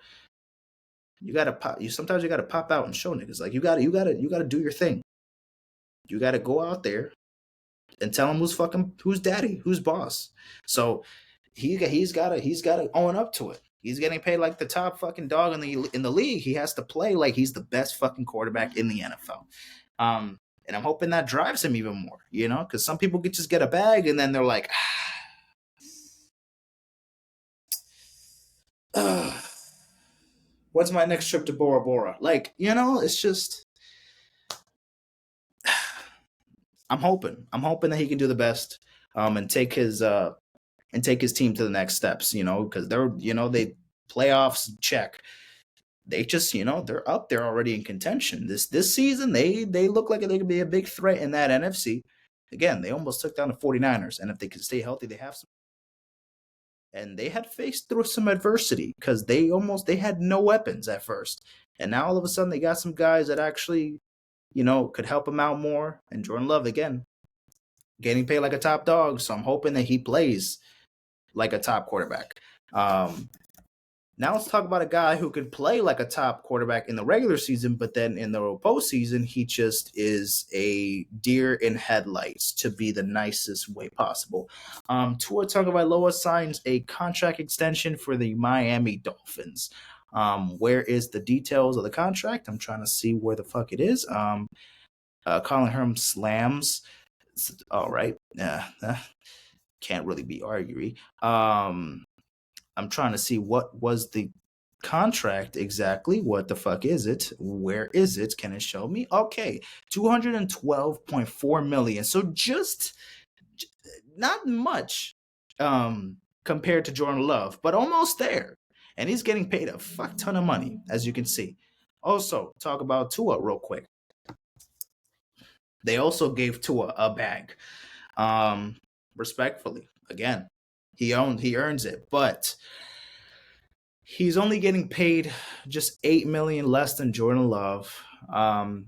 Sometimes you gotta pop out and show niggas. Like, you gotta do your thing. You gotta go out there and tell him who's daddy, who's boss. So he's gotta own up to it. He's getting paid like the top fucking dog in the league. He has to play like he's the best fucking quarterback in the NFL. And I'm hoping that drives him even more, because some people could just get a bag and then they're like, what's my next trip to Bora Bora? Like, it's just, I'm hoping that he can do the best, and take his team to the next steps, because they playoffs check. They just, they're up there already in contention. This season, they look like they could be a big threat in that NFC. Again, they almost took down the 49ers, and if they can stay healthy, they have some. And they had faced through some adversity, because they had no weapons at first. And now all of a sudden they got some guys that actually, could help them out more. And Jordan Love, again, getting paid like a top dog. So I'm hoping that he plays like a top quarterback. Now let's talk about a guy who could play like a top quarterback in the regular season, but then in the postseason, he just is a deer in headlights, to be the nicest way possible. Tua Tagovailoa signs a contract extension for the Miami Dolphins. Where is the details of the contract? I'm trying to see where the fuck it is. Colin Herm slams. All right. Yeah. Can't really be arguing. I'm trying to see what was the contract exactly. What the fuck is it? Where is it? Can it show me? Okay, 212.4 million. So just not much compared to Jordan Love, but almost there. And he's getting paid a fuck ton of money, as you can see. Also, talk about Tua real quick. They also gave Tua a bag. Respectfully, again, he earns it, but he's only getting paid just 8 million less than Jordan Love. And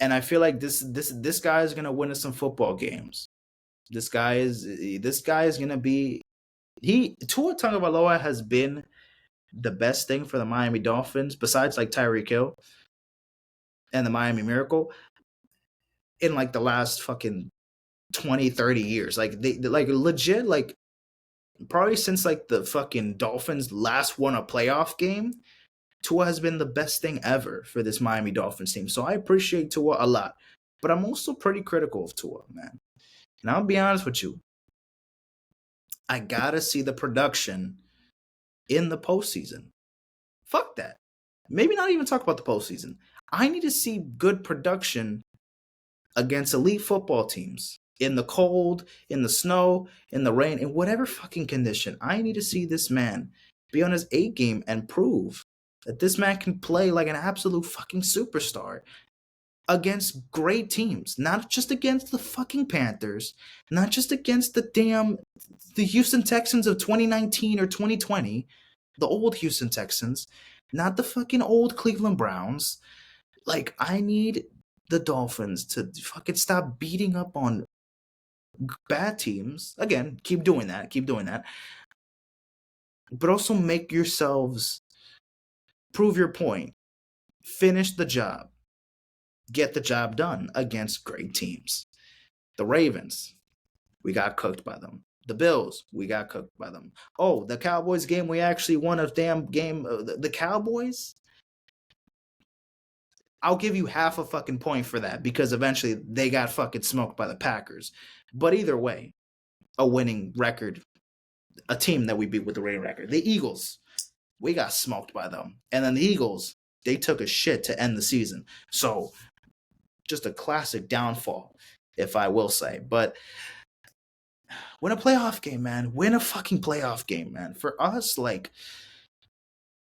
I feel like this guy is gonna win us some football games. This guy is gonna be Tua Tagovailoa has been the best thing for the Miami Dolphins besides like Tyreek Hill and the Miami Miracle in like the last fucking 20, 30 years. Like they like legit, like probably since like the fucking Dolphins last won a playoff game, Tua has been the best thing ever for this Miami Dolphins team. So I appreciate Tua a lot. But I'm also pretty critical of Tua, man. And I'll be honest with you. I gotta see the production in the postseason. Fuck that. Maybe not even talk about the postseason. I need to see good production against elite football teams in the cold, in the snow, in the rain, in whatever fucking condition. I need to see this man be on his A game and prove that this man can play like an absolute fucking superstar against great teams, not just against the fucking Panthers, not just against the Houston Texans of 2019 or 2020, the old Houston Texans, not the fucking old Cleveland Browns. Like, I need the Dolphins to fucking stop beating up on bad teams. Again, keep doing that. But also make yourselves prove your point. Finish the job. Get the job done against great teams. The Ravens, we got cooked by them. The Bills, we got cooked by them. Oh, the Cowboys game, we actually won a damn game. The Cowboys, I'll give you half a fucking point for that because eventually they got fucking smoked by the Packers. But either way, a winning record, a team that we beat with the winning record. The Eagles, we got smoked by them. And then the Eagles, they took a shit to end the season. So just a classic downfall, if I will say. But win a playoff game, man. Win a fucking playoff game, man. For us, like,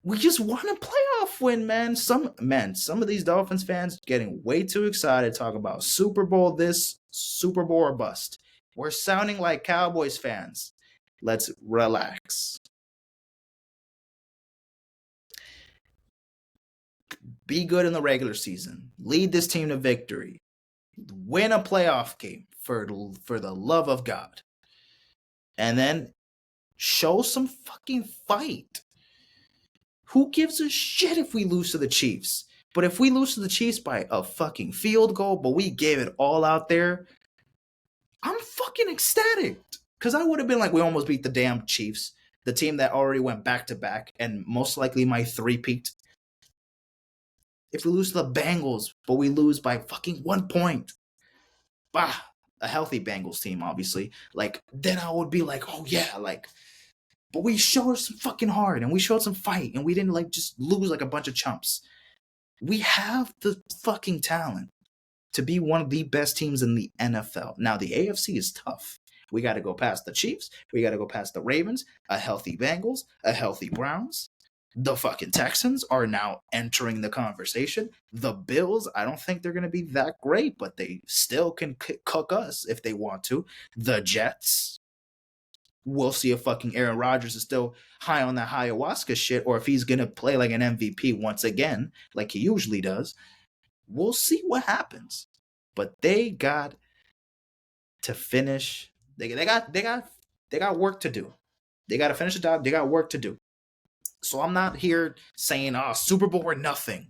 we just want a playoff win, man. Some of these Dolphins fans getting way too excited talking about Super Bowl this, Super Bowl or bust. We're sounding like Cowboys fans. Let's relax. Be good in the regular season. Lead this team to victory. Win a playoff game for the love of God. And then show some fucking fight. Who gives a shit if we lose to the Chiefs? But if we lose to the Chiefs by a fucking field goal, but we gave it all out there, I'm fucking ecstatic. Because I would have been like, we almost beat the damn Chiefs, the team that already went back-to-back and most likely might three-peat. If we lose to the Bengals, but we lose by fucking 1 point, bah, a healthy Bengals team, obviously, like, then I would be like, oh yeah, like, but we showed some fucking heart and we showed some fight and we didn't like just lose like a bunch of chumps. We have the fucking talent to be one of the best teams in the NFL. Now, the AFC is tough. We got to go past the Chiefs. We got to go past the Ravens, a healthy Bengals, a healthy Browns. The fucking Texans are now entering the conversation. The Bills, I don't think they're going to be that great, but they still can cook us if they want to. The Jets, we'll see if fucking Aaron Rodgers is still high on that ayahuasca shit or if he's going to play like an MVP once again, like he usually does. We'll see what happens. But they got to finish. They got work to do. They got to finish the job. They got work to do. So I'm not here saying, oh, Super Bowl or nothing.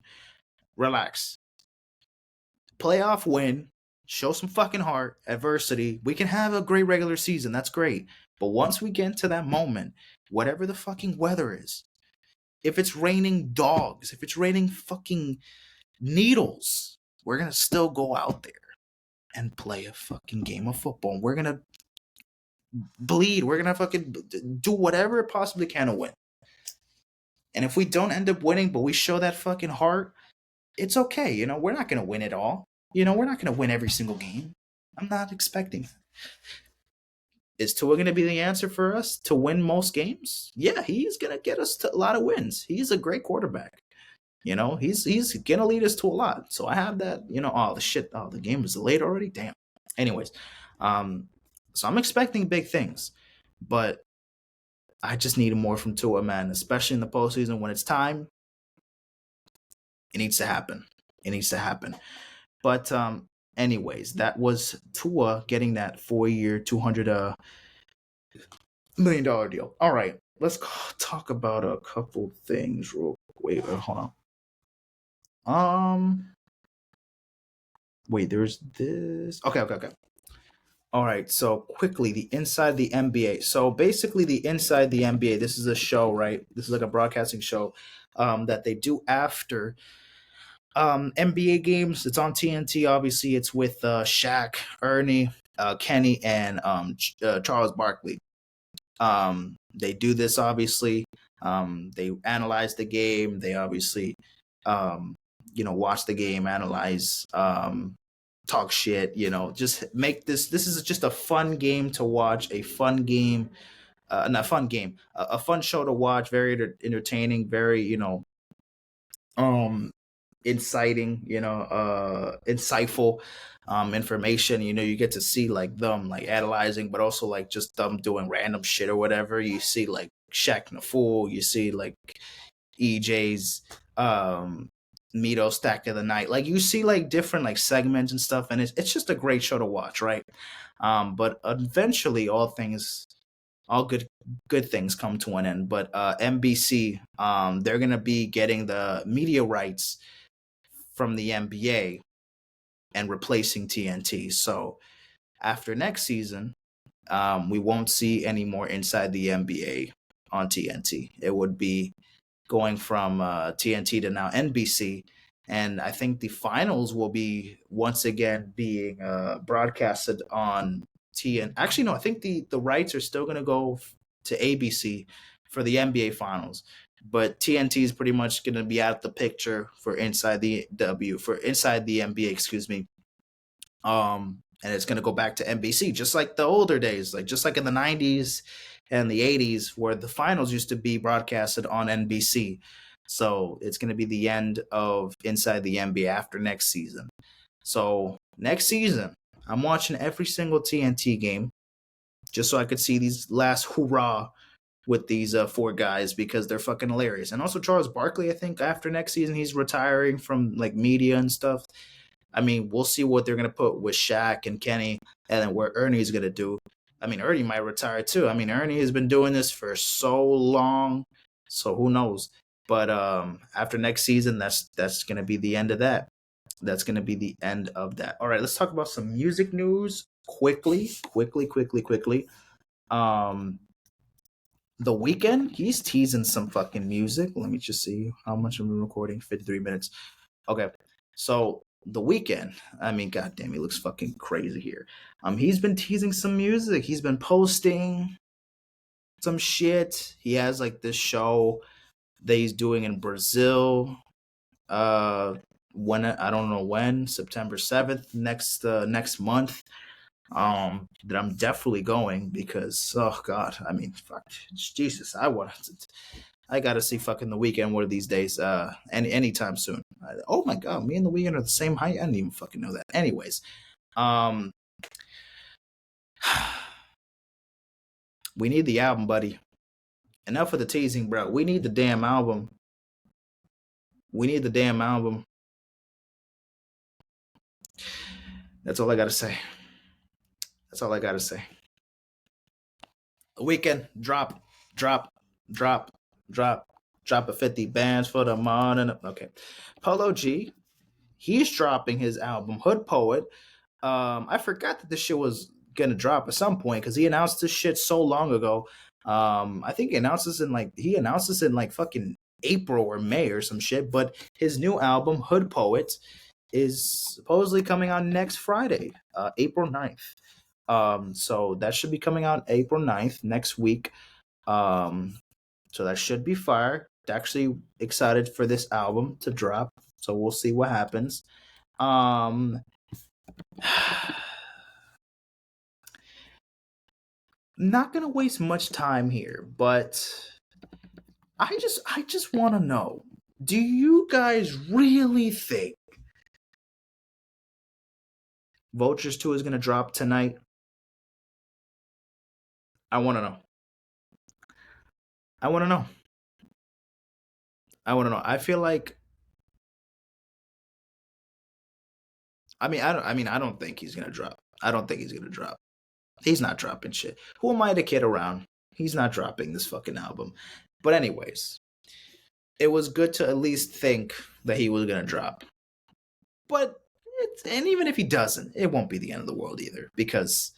Relax. Playoff win. Show some fucking heart. Adversity. We can have a great regular season. That's great. But once we get into that moment, whatever the fucking weather is, if it's raining dogs, if it's raining fucking needles, we're gonna still go out there and play a fucking game of football. We're gonna bleed. We're gonna fucking do whatever it possibly can to win. And if we don't end up winning, but we show that fucking heart, it's okay. You know, we're not gonna win it all. You know, we're not gonna win every single game. I'm not expecting that. Is Tua going to be the answer for us to win most games? Yeah, he's going to get us to a lot of wins. He's a great quarterback. You know, he's going to lead us to a lot. So I have that, you know, the game is late already. Damn. Anyways, so I'm expecting big things, but I just need more from Tua, man, especially in the postseason when it's time. It needs to happen. It needs to happen. But anyways, that was Tua getting that 4-year, $200 million deal. All right, let's talk about a couple things real quick. Wait, hold on. Wait, there's this. Okay. All right, so quickly, the Inside the NBA. So basically, the Inside the NBA. This is a show, right? This is like a broadcasting show that they do after NBA games. It's on TNT. Obviously, it's with Shaq, Ernie, Kenny, and Charles Barkley. They do this obviously. They analyze the game. They obviously, watch the game, analyze, talk shit. You know, just make this. This is just a fun game to watch. A fun game, not fun game. A fun show to watch. Very entertaining. Very inciting, insightful information. You know, you get to see like them like analyzing, but also like just them doing random shit or whatever. You see like Shaq and the Fool, you see like EJ's Mito Stack of the Night. Like you see like different like segments and stuff, and it's just a great show to watch, right? But eventually all good things come to an end. But NBC, they're gonna be getting the media rights from the NBA and replacing TNT. So after next season, we won't see any more Inside the NBA on TNT. It would be going from TNT to now NBC. And I think the finals will be once again being broadcasted on TNT. Actually, no, I think the rights are still going to go to ABC for the NBA finals. But TNT is pretty much going to be out of the picture for Inside the NBA, excuse me. And it's going to go back to NBC, just like the older days, like just like in the 90s and the 80s, where the finals used to be broadcasted on NBC. So it's going to be the end of Inside the NBA after next season. So next season, I'm watching every single TNT game just so I could see these last hoorah with these 4 guys because they're fucking hilarious. And also Charles Barkley, I think after next season, he's retiring from like media and stuff. I mean, we'll see what they're going to put with Shaq and Kenny and then what Ernie's going to do. I mean, Ernie might retire too. I mean, Ernie has been doing this for so long, so who knows? But after next season, that's going to be the end of that. That's going to be the end of that. All right, let's talk about some music news quickly. The Weeknd, he's teasing some fucking music. Let me just see how much I'm recording. 53 minutes. Okay, so The Weeknd, I mean, goddamn, he looks fucking crazy here. He's been teasing some music. He's been posting some shit. He has like this show that he's doing in Brazil. When I don't know when, September 7th, next month. That I'm definitely going because oh god, I mean, fuck, Jesus, I gotta see fucking The Weeknd one of these days, anytime soon. Oh my god, me and The Weeknd are the same height. I didn't even fucking know that. Anyways, we need the album, buddy. Enough of the teasing, bro. We need the damn album. That's all I gotta say. The Weeknd, drop a 50 bands for the morning. Okay. Polo G, he's dropping his album Hood Poet. I forgot that this shit was gonna drop at some point because he announced this shit so long ago. I think he announced this in like fucking April or May or some shit. But his new album, Hood Poet, is supposedly coming out next Friday, April 9th. So that should be coming out April 9th, next week. So that should be fire. Actually excited for this album to drop. So we'll see what happens. Um Not gonna waste much time here, but I just wanna know, do you guys really think Vultures 2 is gonna drop tonight? I wanna know. I wanna know. I wanna know. I feel like I don't think he's gonna drop. I don't think he's gonna drop. He's not dropping shit. Who am I to kid around? He's not dropping this fucking album. But anyways, it was good to at least think that he was gonna drop. But and even if he doesn't, it won't be the end of the world either, because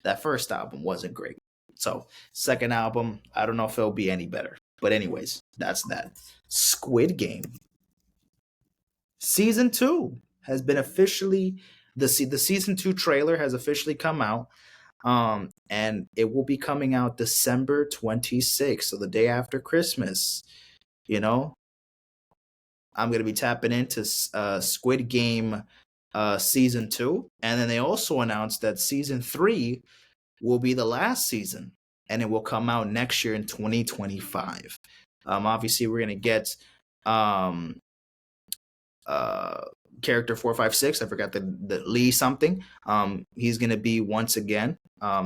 that first album wasn't great. So second album, I don't know if it'll be any better. But anyways, that's that. Squid Game season 2 has been officially the season 2 trailer has officially come out. And it will be coming out December 26th, so the day after Christmas. You know, I'm gonna be tapping into Squid Game season 2, and then they also announced that season 3 will be the last season, and it will come out next year in 2025. Obviously, we're gonna get um, character 456. I forgot the Lee something. He's gonna be once again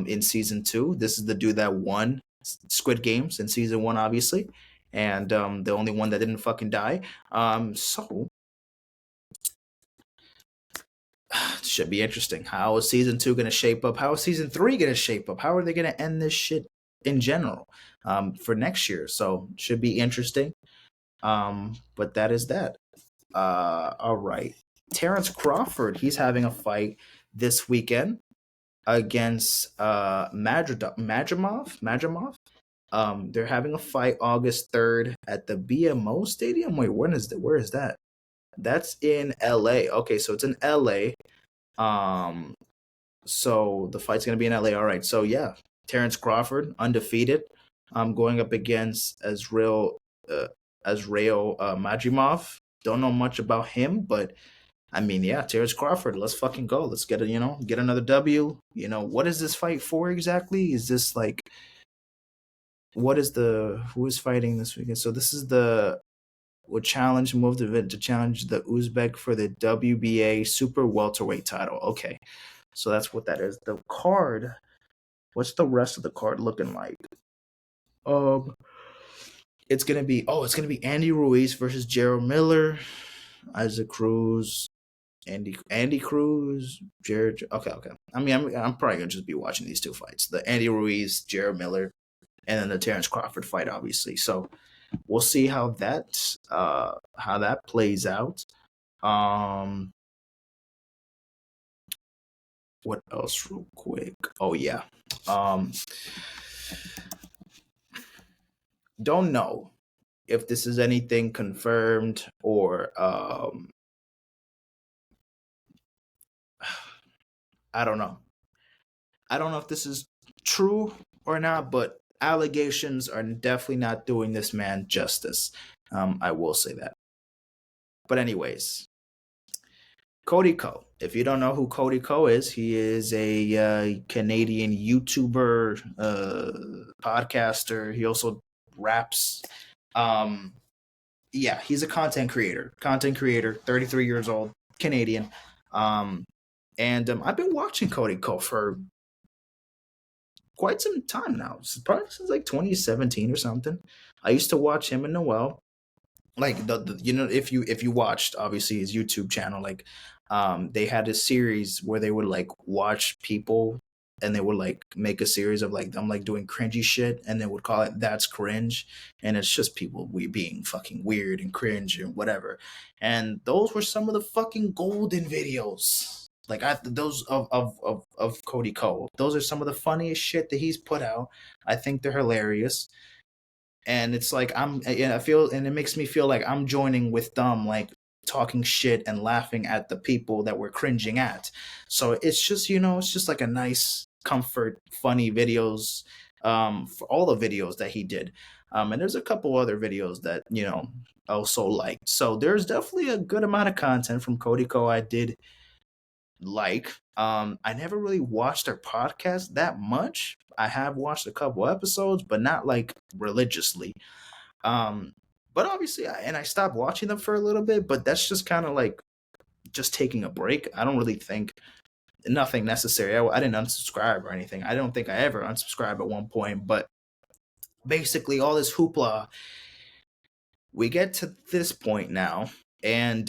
in season 2. This is the dude that won Squid Games in season 1, obviously, and the only one that didn't fucking die. So should be interesting. How is season 2 gonna shape up? How is season 3 gonna shape up? How are they gonna end this shit in general for next year? So should be interesting. But that is that. All right. Terrence Crawford, he's having a fight this weekend against Madrimov. They're having a fight August 3rd at the BMO Stadium. Wait, where is that? That's in LA. Okay, so it's in LA. Um, so the fight's gonna be in LA. All right. So yeah, Terrence Crawford, undefeated. Going up against Azrael Madrimov. Don't know much about him, but I mean, yeah, Terrence Crawford. Let's fucking go. Let's get another W. What is this fight for exactly? Is this like, who is fighting this weekend? So this is the will challenge move the event to challenge the Uzbek for the WBA super welterweight title. Okay, so that's what that is. The card. What's the rest of the card looking like? Um, it's gonna be Andy Ruiz versus Gerald Miller, Isaac Cruz, Andy Cruz, Jared. Okay. I mean, I'm probably gonna just be watching these two fights: the Andy Ruiz, Jared Miller, and then the Terrence Crawford fight, obviously. So we'll see how that plays out. Um, what else, real quick? Oh yeah. Um, don't know if this is anything confirmed or I don't know. I don't know if this is true or not, but allegations are definitely not doing this man justice. I will say that. But anyways, Cody Ko. If you don't know who Cody Ko is, he is a Canadian YouTuber, podcaster. He also raps. Um, yeah, he's a content creator. 33 years old, Canadian. Um, and I've been watching Cody Ko for quite some time now. Probably since like 2017 or something. I used to watch him and Noel. Like if you watched obviously his YouTube channel, like they had a series where they would like watch people and they would like make a series of like them like doing cringy shit and they would call it That's Cringe, and it's just people being fucking weird and cringe and whatever. And those were some of the fucking golden videos. Like those of Cody Ko. Those are some of the funniest shit that he's put out. I think they're hilarious. and it's like I feel, and it makes me feel like I'm joining with them, like talking shit and laughing at the people that we're cringing at. So it's just, it's just like a nice comfort, funny videos, for all the videos that he did. And there's a couple other videos that, also liked. So there's definitely a good amount of content from Cody Co I did like. I never really watched their podcast that much. I have watched a couple episodes, but not like religiously. Um, but obviously, I stopped watching them for a little bit, but that's just kind of like just taking a break. I don't really think nothing necessary. I didn't unsubscribe or anything. I don't think I ever unsubscribed at one point, but basically, all this hoopla, we get to this point now, and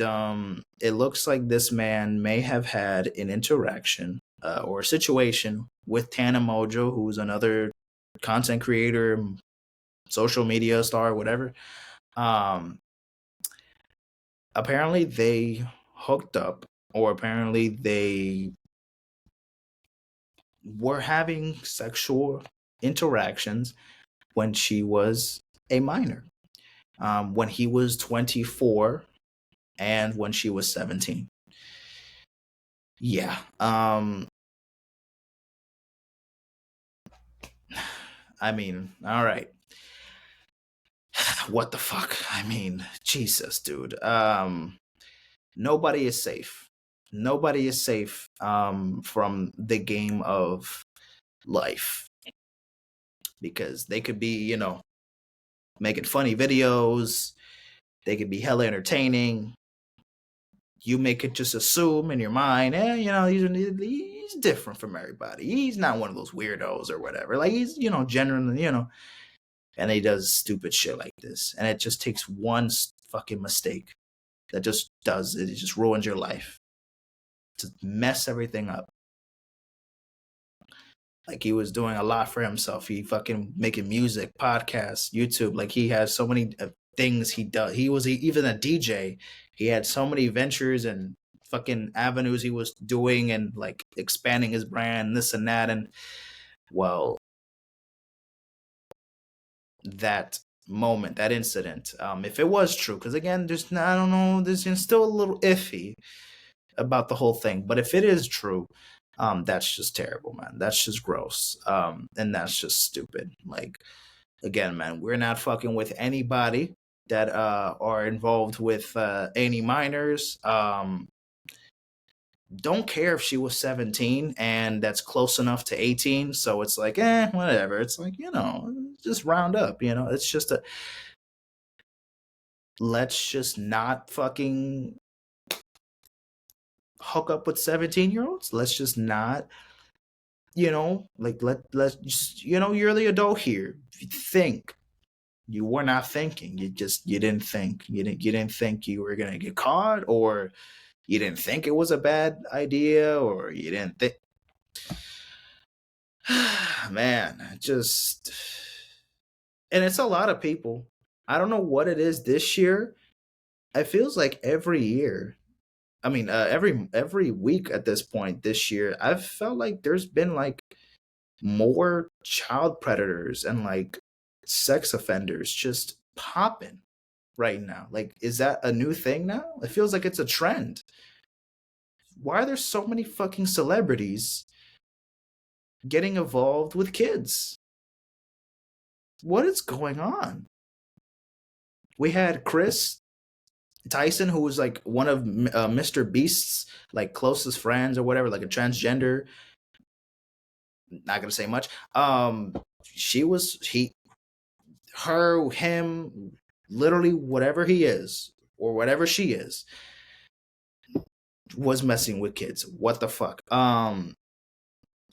it looks like this man may have had an interaction or a situation with Tana Mojo, who's another content creator, social media star, whatever. Um, Apparently, they hooked up, or apparently they were having sexual interactions when she was a minor, when he was 24 and when she was 17. Yeah. I mean, all right. What the fuck? I mean, Jesus, dude. Nobody is safe. Nobody is safe from the game of life, because they could be, making funny videos. They could be hella entertaining. You make it just assume in your mind, he's different from everybody. He's not one of those weirdos or whatever. Like, he's, genuinely, and he does stupid shit like this. And it just takes one fucking mistake that just does it. It just ruins your life, to mess everything up. Like, he was doing a lot for himself. He fucking making music, podcasts, YouTube. Like, he has so many things he does. He was even a DJ. He had so many ventures and fucking avenues he was doing, and like expanding his brand, this and that. And well, that moment, that incident, if it was true, because again, I don't know, there's still a little iffy about the whole thing. But if it is true, that's just terrible, man. That's just gross. And that's just stupid. Like, again, man, we're not fucking with anybody that are involved with any minors. Don't care if she was 17 and that's close enough to 18. So it's like, whatever. It's like, just round up, it's just let's just not fucking hook up with 17-year-olds. Let's just not, like, let's just, you're the adult here. Think. You were not thinking. You didn't think. You didn't think you were gonna get caught, or you didn't think it was a bad idea, or you didn't think. Man, just, and it's a lot of people. I don't know what it is this year. It feels like every year. I mean, every week at this point this year, I've felt like there's been like more child predators and like sex offenders just popping right now. Like, is that a new thing now? It feels like it's a trend. Why are there so many fucking celebrities getting involved with kids? What is going on? We had Chris Tyson, who was like one of Mr. Beast's like closest friends or whatever, like a transgender. Not gonna say much. She was him, literally whatever he is or whatever she is, was messing with kids. What the fuck? Kai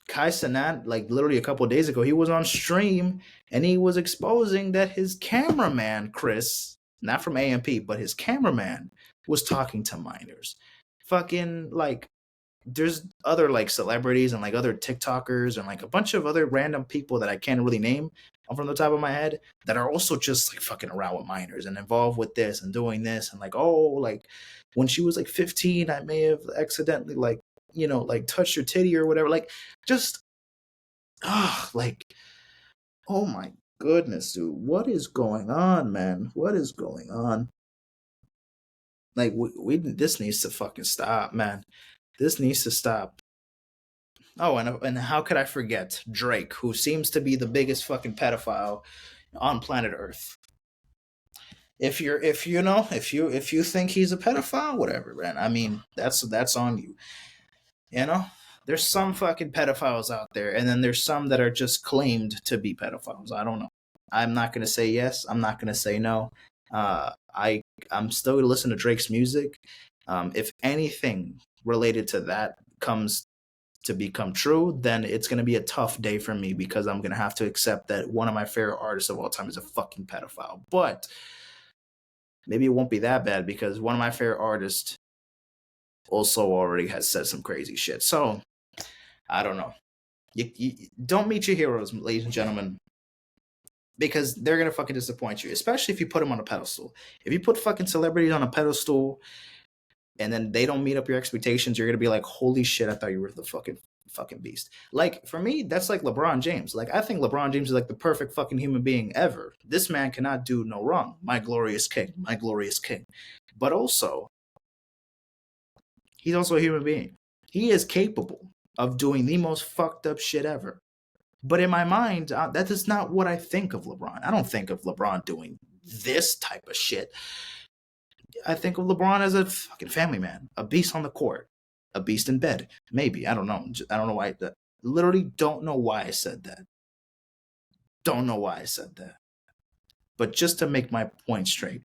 Cenat, like literally a couple of days ago, he was on stream and he was exposing that his cameraman, Chris, not from AMP, but his cameraman, was talking to minors. Fucking, like, there's other like celebrities and like other TikTokers and like a bunch of other random people that I can't really name from the top of my head that are also just like fucking around with minors and involved with this and doing this, and like, oh, like when she was like 15, I may have accidentally like, like touched her titty or whatever. Like, just like, oh my goodness, dude. What is going on, man? What is going on? Like, this needs to fucking stop, man. This needs to stop. Oh, and how could I forget Drake, who seems to be the biggest fucking pedophile on planet Earth? If you think he's a pedophile, whatever, man. I mean, that's on you. You know, there's some fucking pedophiles out there, and then there's some that are just claimed to be pedophiles. I don't know. I'm not gonna say yes. I'm not gonna say no. I'm still gonna listen to Drake's music. If anything related to that comes to become true, then it's gonna be a tough day for me because I'm gonna have to accept that one of my favorite artists of all time is a fucking pedophile. But maybe it won't be that bad because one of my favorite artists also already has said some crazy shit. So I don't know. You don't meet your heroes, ladies and gentlemen, because they're gonna fucking disappoint you, especially if you put them on a pedestal. If you put fucking celebrities on a pedestal and then they don't meet up your expectations, you're gonna be like, holy shit, I thought you were the fucking beast. Like, for me, that's like LeBron James. Like, I think LeBron James is like the perfect fucking human being ever. This man cannot do no wrong. My glorious king. My glorious king. But also, he's also a human being. He is capable of doing the most fucked up shit ever. But in my mind, that is not what I think of LeBron. I don't think of LeBron doing this type of shit. I think of LeBron as a fucking family man, a beast on the court, a beast in bed. Maybe. I don't know. I don't know why. Literally don't know why I said that. Don't know why I said that. But just to make my point straight,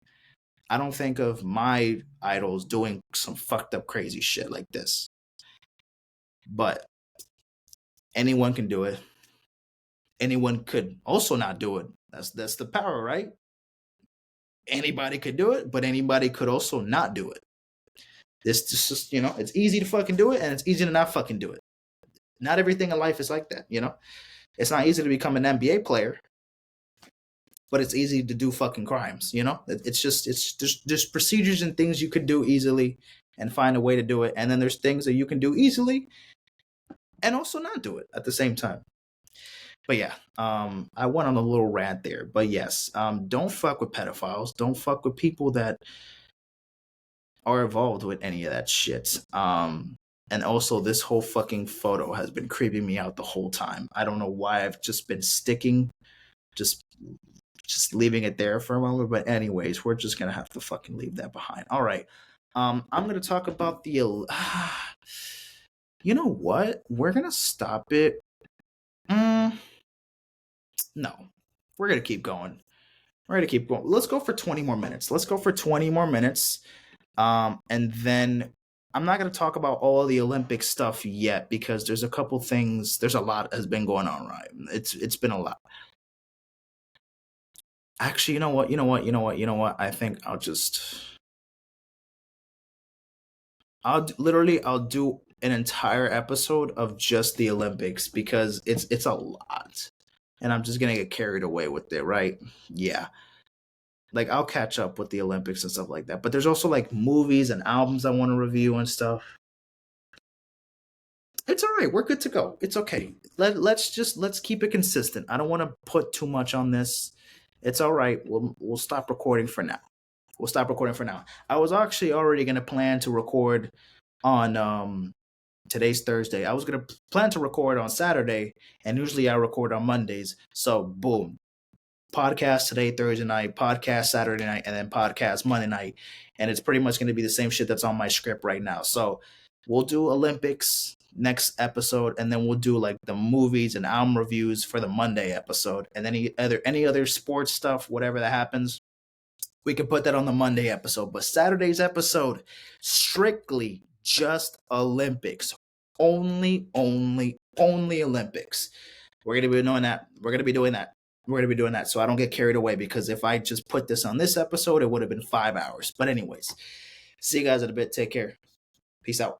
I don't think of my idols doing some fucked up crazy shit like this. But anyone can do it. Anyone could also not do it. That's the power, right? Anybody could do it, but anybody could also not do it. This just, it's easy to fucking do it and it's easy to not fucking do it. Not everything in life is like that, It's not easy to become an NBA player, but it's easy to do fucking crimes, It's just there's procedures and things you could do easily and find a way to do it. And then there's things that you can do easily and also not do it at the same time. But yeah, I went on a little rant there. But yes, don't fuck with pedophiles. Don't fuck with people that are involved with any of that shit. And also, this whole fucking photo has been creeping me out the whole time. I don't know why I've just been sticking, just leaving it there for a moment. But anyways, we're just gonna have to fucking leave that behind. All right. I'm gonna talk about the. You know what? We're gonna stop it. No, we're gonna keep going. Let's go for 20 more minutes. And then I'm not gonna talk about all the Olympic stuff yet because there's a couple things. There's a lot has been going on, right? It's been a lot. Actually, you know what? I think I'll do an entire episode of just the Olympics because it's a lot. And I'm just gonna get carried away with it, right? Yeah. Like, I'll catch up with the Olympics and stuff like that. But there's also like movies and albums I want to review and stuff. It's all right. We're good to go. It's okay. Let's keep it consistent. I don't want to put too much on this. It's all right. We'll stop recording for now. I was actually already gonna plan to record on today's Thursday. I was gonna plan to record on Saturday, and usually I record on Mondays. So boom, podcast today, Thursday night, podcast Saturday night, and then podcast Monday night. And it's pretty much going to be the same shit that's on my script right now. So we'll do Olympics next episode, and then we'll do like the movies and album reviews for the Monday episode. And then any other sports stuff, whatever that happens, we can put that on the Monday episode. But Saturday's episode, strictly just Olympics. Only Olympics. We're going to be doing that. We're going to be doing that so I don't get carried away, because if I just put this on this episode, it would have been 5 hours. But anyways, see you guys in a bit. Take care. Peace out.